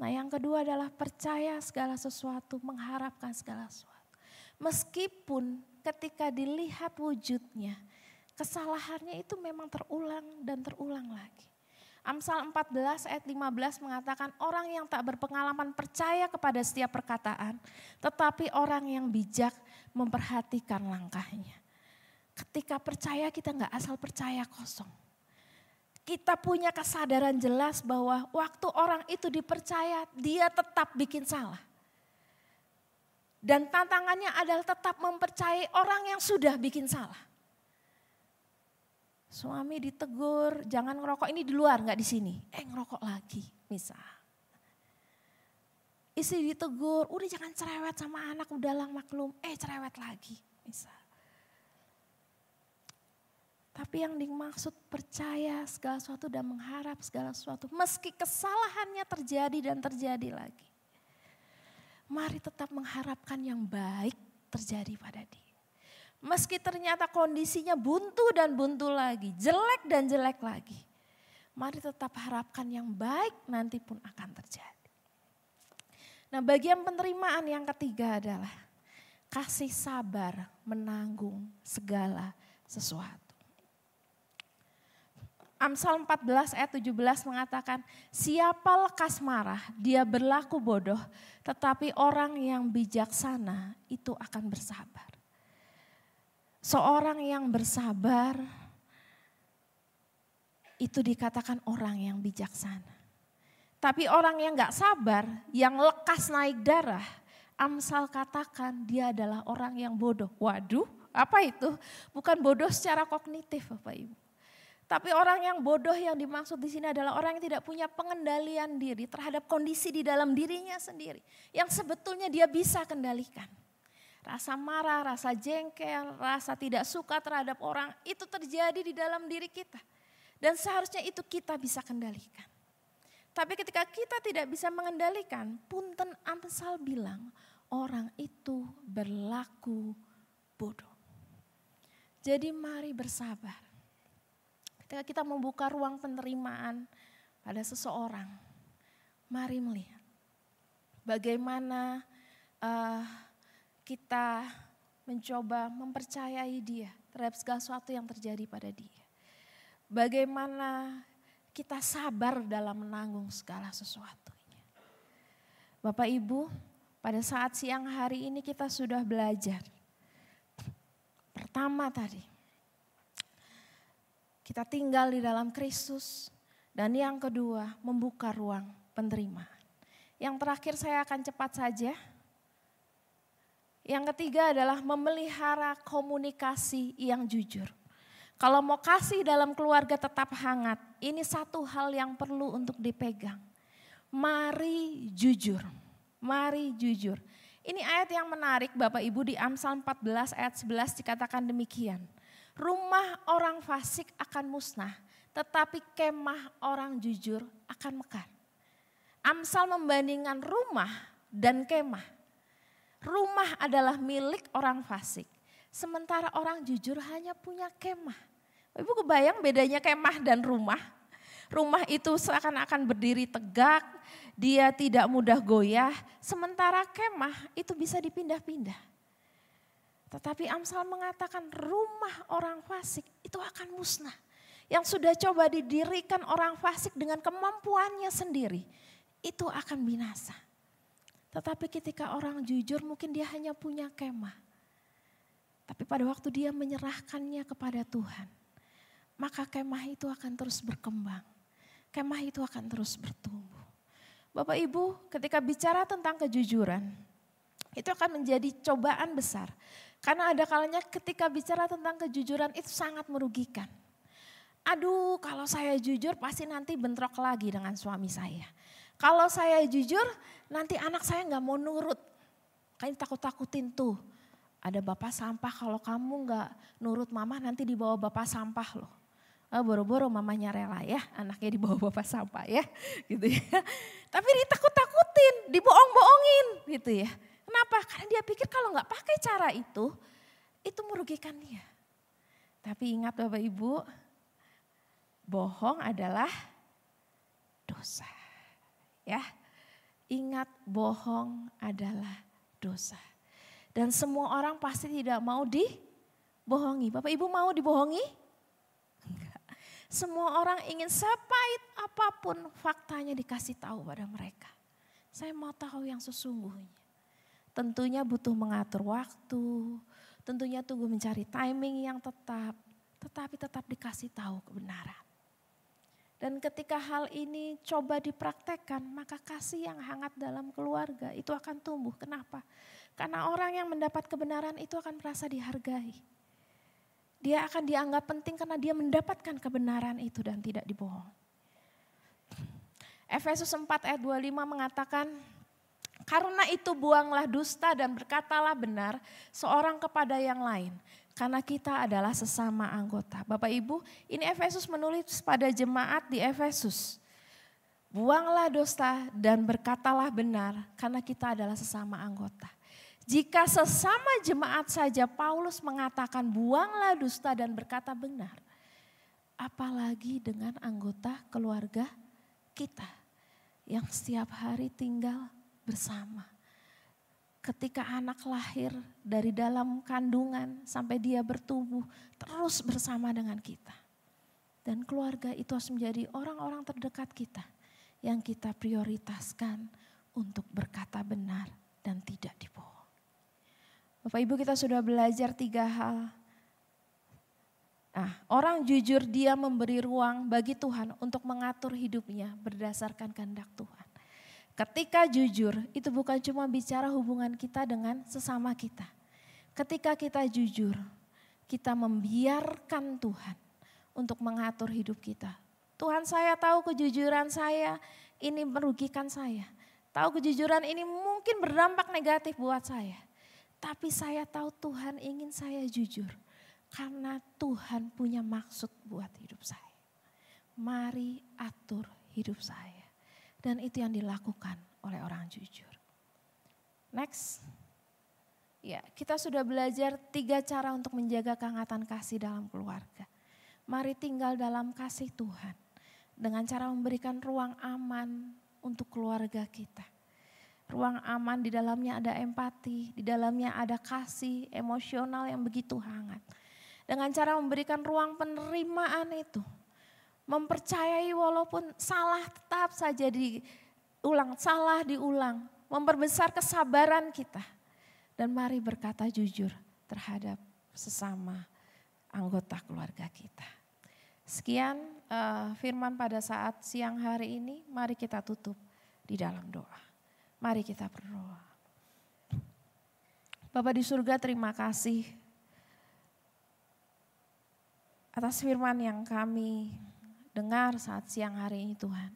Nah yang kedua adalah percaya segala sesuatu, mengharapkan segala sesuatu. Meskipun ketika dilihat wujudnya, kesalahannya itu memang terulang dan terulang lagi. Amsal 14 ayat 15 mengatakan orang yang tak berpengalaman percaya kepada setiap perkataan, tetapi orang yang bijak memperhatikan langkahnya. Ketika percaya kita gak asal percaya kosong. Kita punya kesadaran jelas bahwa waktu orang itu dipercaya dia tetap bikin salah. Dan tantangannya adalah tetap mempercayai orang yang sudah bikin salah. Suami ditegur, jangan ngerokok ini di luar, nggak di sini. Ngerokok lagi, misal. Istri ditegur, udah jangan cerewet sama anak, udahlah maklum. Cerewet lagi, misal. Tapi yang dimaksud percaya segala sesuatu dan mengharap segala sesuatu, meski kesalahannya terjadi dan terjadi lagi. Mari tetap mengharapkan yang baik terjadi pada dia. Meski ternyata kondisinya buntu dan buntu lagi, jelek dan jelek lagi. Mari tetap harapkan yang baik nanti pun akan terjadi. Nah bagian penerimaan yang ketiga adalah kasih sabar menanggung segala sesuatu. Amsal 14 ayat 17 mengatakan, siapa lekas marah dia berlaku bodoh, tetapi orang yang bijaksana itu akan bersabar. Seorang yang bersabar itu dikatakan orang yang bijaksana. Tapi orang yang gak sabar, yang lekas naik darah, Amsal katakan dia adalah orang yang bodoh. Waduh, apa itu? Bukan bodoh secara kognitif Bapak Ibu. Tapi orang yang bodoh yang dimaksud di sini adalah orang yang tidak punya pengendalian diri terhadap kondisi di dalam dirinya sendiri. Yang sebetulnya dia bisa kendalikan. Rasa marah, rasa jengkel, rasa tidak suka terhadap orang itu terjadi di dalam diri kita. Dan seharusnya itu kita bisa kendalikan. Tapi ketika kita tidak bisa mengendalikan, punten Amsal bilang orang itu berlaku bodoh. Jadi mari bersabar. Ketika kita membuka ruang penerimaan pada seseorang, mari melihat bagaimana kita mencoba mempercayai dia terhadap segala sesuatu yang terjadi pada dia. Bagaimana kita sabar dalam menanggung segala sesuatunya. Bapak Ibu, pada saat siang hari ini kita sudah belajar. Pertama tadi, kita tinggal di dalam Kristus. Dan yang kedua, membuka ruang penerimaan. Yang terakhir saya akan cepat saja. Yang ketiga adalah memelihara komunikasi yang jujur. Kalau mau kasih dalam keluarga tetap hangat, ini satu hal yang perlu untuk dipegang. Mari jujur, mari jujur. Ini ayat yang menarik Bapak Ibu di Amsal 14 ayat 11 dikatakan demikian. Rumah orang fasik akan musnah, tetapi kemah orang jujur akan mekar. Amsal membandingkan rumah dan kemah. Rumah adalah milik orang fasik, sementara orang jujur hanya punya kemah. Ibu kebayang bedanya kemah dan rumah? Rumah itu seakan-akan berdiri tegak, dia tidak mudah goyah, sementara kemah itu bisa dipindah-pindah. Tetapi Amsal mengatakan rumah orang fasik itu akan musnah. Yang sudah coba didirikan orang fasik dengan kemampuannya sendiri, itu akan binasa. Tetapi ketika orang jujur mungkin dia hanya punya kemah. Tapi pada waktu dia menyerahkannya kepada Tuhan, maka kemah itu akan terus berkembang. Kemah itu akan terus bertumbuh. Bapak Ibu, ketika bicara tentang kejujuran, itu akan menjadi cobaan besar. Karena ada kalanya ketika bicara tentang kejujuran itu sangat merugikan. Aduh, kalau saya jujur pasti nanti bentrok lagi dengan suami saya. Kalau saya jujur nanti anak saya gak mau nurut. Kayaknya takut-takutin tuh. Ada bapak sampah, kalau kamu gak nurut mama nanti dibawa bapak sampah loh. Boro-boro mamanya rela ya, anaknya dibawa bapak sampah ya. Gitu ya. Tapi ditakut-takutin, dibohong-bohongin gitu ya. Kenapa? Karena dia pikir kalau nggak pakai cara itu merugikan dia. Tapi ingat Bapak Ibu, bohong adalah dosa. Ya, ingat bohong adalah dosa. Dan semua orang pasti tidak mau dibohongi. Bapak Ibu mau dibohongi? Enggak. Semua orang ingin sepahit apapun faktanya dikasih tahu pada mereka. Saya mau tahu yang sesungguhnya. Tentunya butuh mengatur waktu, tentunya tunggu mencari timing yang tepat, tetapi tetap dikasih tahu kebenaran. Dan ketika hal ini coba dipraktekkan, maka kasih yang hangat dalam keluarga itu akan tumbuh. Kenapa? Karena orang yang mendapat kebenaran itu akan merasa dihargai. Dia akan dianggap penting karena dia mendapatkan kebenaran itu dan tidak dibohong. Efesus 4 ayat 25 mengatakan, karena itu buanglah dusta dan berkatalah benar seorang kepada yang lain. Karena kita adalah sesama anggota. Bapak Ibu, ini Efesus menulis pada jemaat di Efesus. Buanglah dusta dan berkatalah benar karena kita adalah sesama anggota. Jika sesama jemaat saja Paulus mengatakan buanglah dusta dan berkata benar. Apalagi dengan anggota keluarga kita yang setiap hari tinggal bersama. Ketika anak lahir dari dalam kandungan sampai dia bertumbuh terus bersama dengan kita. Dan keluarga itu harus menjadi orang-orang terdekat kita yang kita prioritaskan untuk berkata benar dan tidak dibohong. Bapak Ibu, kita sudah belajar 3 hal. Nah, orang jujur dia memberi ruang bagi Tuhan untuk mengatur hidupnya berdasarkan kehendak Tuhan. Ketika jujur itu bukan cuma bicara hubungan kita dengan sesama kita. Ketika kita jujur, kita membiarkan Tuhan untuk mengatur hidup kita. Tuhan, saya tahu kejujuran saya ini merugikan saya. Tahu kejujuran ini mungkin berdampak negatif buat saya. Tapi saya tahu Tuhan ingin saya jujur. Karena Tuhan punya maksud buat hidup saya. Mari atur hidup saya. Dan itu yang dilakukan oleh orang jujur. Next. Ya, kita sudah belajar 3 cara untuk menjaga kehangatan kasih dalam keluarga. Mari tinggal dalam kasih Tuhan. Dengan cara memberikan ruang aman untuk keluarga kita. Ruang aman di dalamnya ada empati, di dalamnya ada kasih emosional yang begitu hangat. Dengan cara memberikan ruang penerimaan itu. Mempercayai walaupun salah tetap saja diulang, salah diulang. Memperbesar kesabaran kita. Dan mari berkata jujur terhadap sesama anggota keluarga kita. Sekian firman pada saat siang hari ini, mari kita tutup di dalam doa. Mari kita berdoa. Bapa di surga, terima kasih atas firman yang kami dengar saat siang hari ini Tuhan.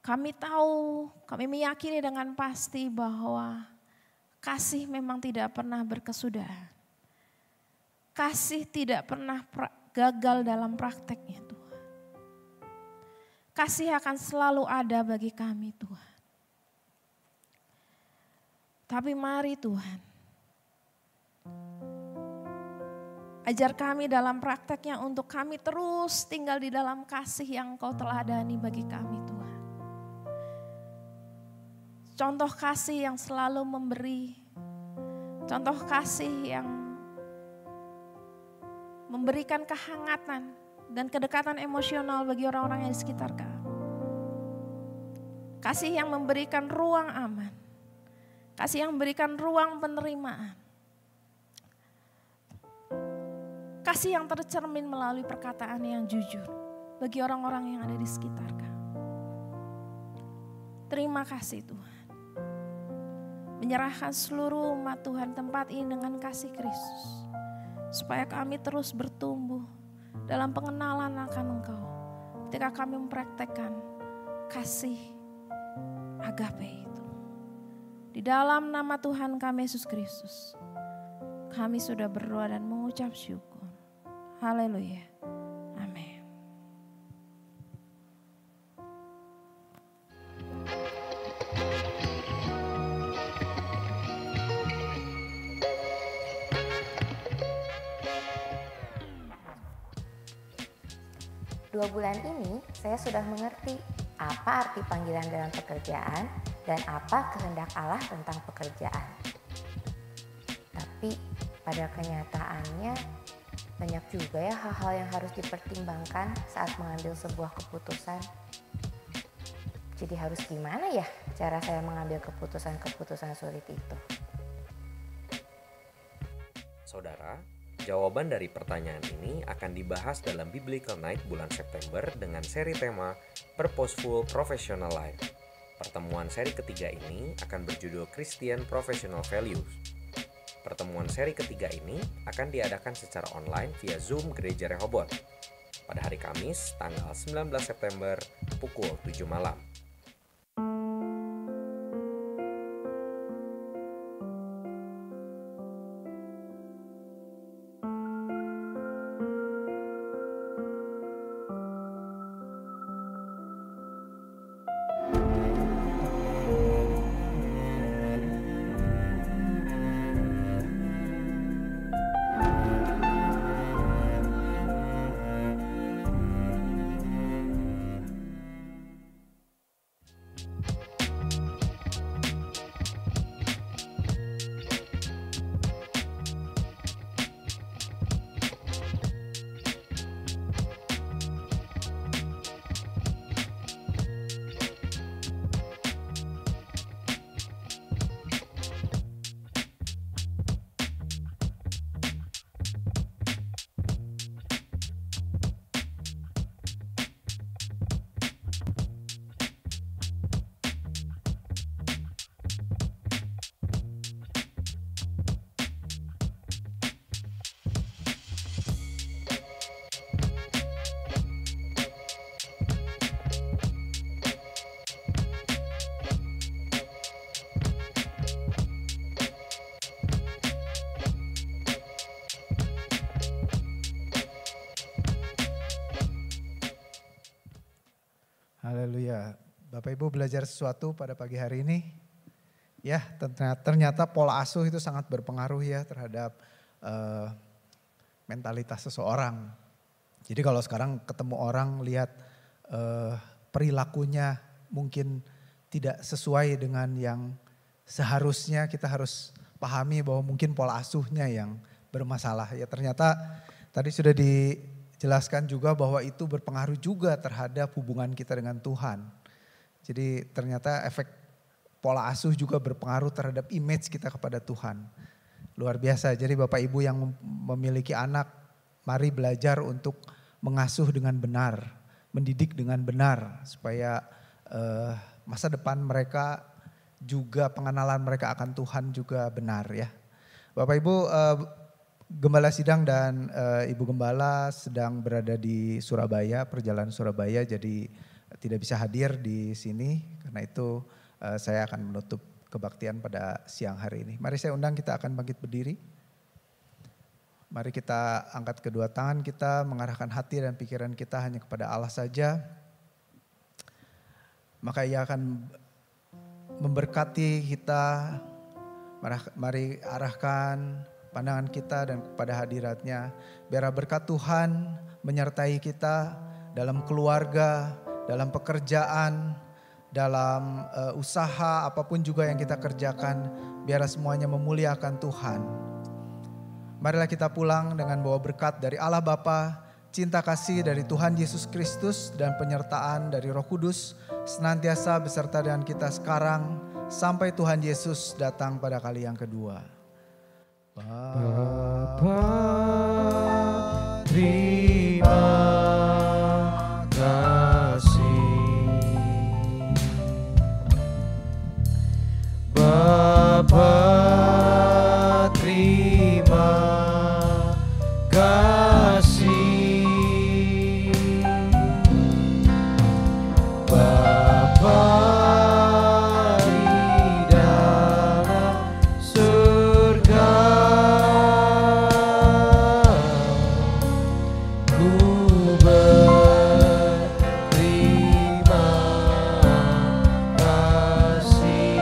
Kami tahu, kami meyakini dengan pasti bahwa kasih memang tidak pernah berkesudahan. Kasih tidak pernah gagal dalam prakteknya Tuhan. Kasih akan selalu ada bagi kami Tuhan. Tapi mari Tuhan, ajar kami dalam prakteknya untuk kami terus tinggal di dalam kasih yang Kau teladani bagi kami Tuhan. Contoh kasih yang selalu memberi, contoh kasih yang memberikan kehangatan dan kedekatan emosional bagi orang-orang yang di sekitar kami. Kasih yang memberikan ruang aman, kasih yang memberikan ruang penerimaan. Kasih yang tercermin melalui perkataan yang jujur bagi orang-orang yang ada di sekitar kami. Terima kasih Tuhan. Menyerahkan seluruh umat Tuhan tempat ini dengan kasih Kristus. Supaya kami terus bertumbuh dalam pengenalan akan Engkau. Ketika kami mempraktekkan kasih agape itu. Di dalam nama Tuhan kami Yesus Kristus. Kami sudah berdoa dan mengucap syukur. Haleluya. Amin. 2 bulan ini saya sudah mengerti apa arti panggilan dalam pekerjaan dan apa kehendak Allah tentang pekerjaan. Tapi pada kenyataannya banyak juga ya hal-hal yang harus dipertimbangkan saat mengambil sebuah keputusan. Jadi harus gimana ya cara saya mengambil keputusan-keputusan sulit itu? Saudara, jawaban dari pertanyaan ini akan dibahas dalam Biblical Night bulan September dengan seri tema Purposeful Professional Life. Pertemuan seri ketiga ini akan berjudul Christian Professional Values. Pertemuan seri ketiga ini akan diadakan secara online via Zoom Gereja Rehoboth pada hari Kamis tanggal 19 September pukul 7 malam. Haleluya. Bapak Ibu belajar sesuatu pada pagi hari ini? Ya, ternyata pola asuh itu sangat berpengaruh ya terhadap mentalitas seseorang. Jadi kalau sekarang ketemu orang lihat perilakunya mungkin tidak sesuai dengan yang seharusnya, kita harus pahami bahwa mungkin pola asuhnya yang bermasalah. Ya ternyata tadi sudah dijelaskan juga bahwa itu berpengaruh juga terhadap hubungan kita dengan Tuhan. Jadi ternyata efek pola asuh juga berpengaruh terhadap image kita kepada Tuhan. Luar biasa. Jadi Bapak Ibu yang memiliki anak, mari belajar untuk mengasuh dengan benar, mendidik dengan benar supaya masa depan mereka juga pengenalan mereka akan Tuhan juga benar ya. Bapak Ibu, Gembala Sidang dan Ibu Gembala sedang berada di Surabaya, perjalanan Surabaya, jadi tidak bisa hadir di sini. Karena itu saya akan menutup kebaktian pada siang hari ini. Mari saya undang, kita akan bangkit berdiri. Mari kita angkat kedua tangan kita, mengarahkan hati dan pikiran kita hanya kepada Allah saja. Maka Ia akan memberkati kita. Mari arahkan pandangan kita dan kepada hadiratnya. Biar berkat Tuhan menyertai kita dalam keluarga, dalam pekerjaan, dalam usaha apapun juga yang kita kerjakan. Biar semuanya memuliakan Tuhan. Marilah kita pulang dengan bawa berkat dari Allah Bapa, cinta kasih dari Tuhan Yesus Kristus dan penyertaan dari Roh Kudus senantiasa beserta dengan kita sekarang sampai Tuhan Yesus datang pada kali yang kedua. Bapa, terima kasih. Bapa, terima kasih. Bapa di dalam surga, ku berterima kasih.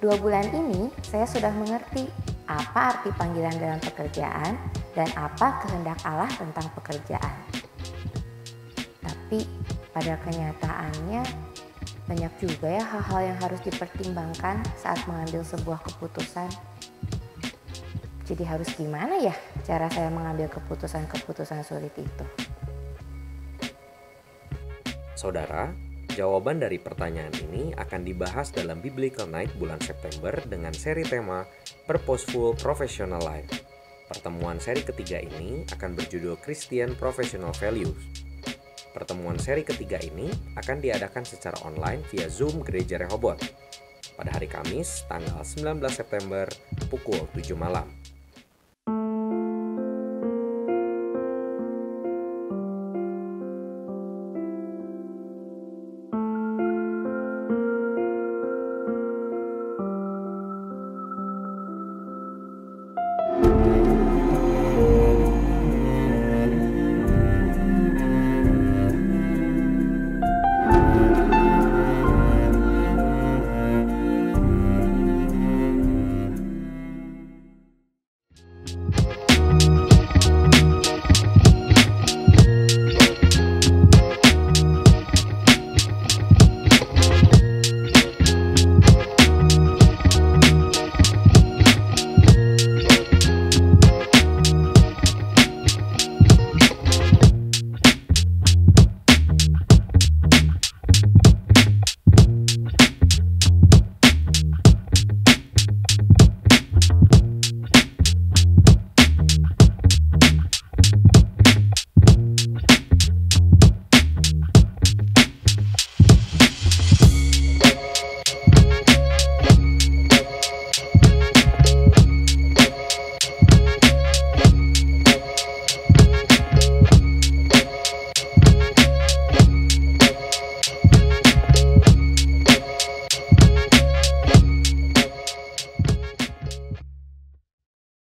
Dua bulan ini saya sudah mengerti apa arti panggilan dalam pekerjaan dan apa kehendak Allah tentang pekerjaan. Tapi pada kenyataannya banyak juga ya hal-hal yang harus dipertimbangkan saat mengambil sebuah keputusan. Jadi harus gimana ya cara saya mengambil keputusan-keputusan sulit itu? Saudara, jawaban dari pertanyaan ini akan dibahas dalam Biblical Night bulan September dengan seri tema Purposeful Professional Life. Pertemuan seri ketiga ini akan berjudul Christian Professional Values. Pertemuan seri ketiga ini akan diadakan secara online via Zoom Gereja Rehoboth pada hari Kamis tanggal 19 September pukul 7 malam.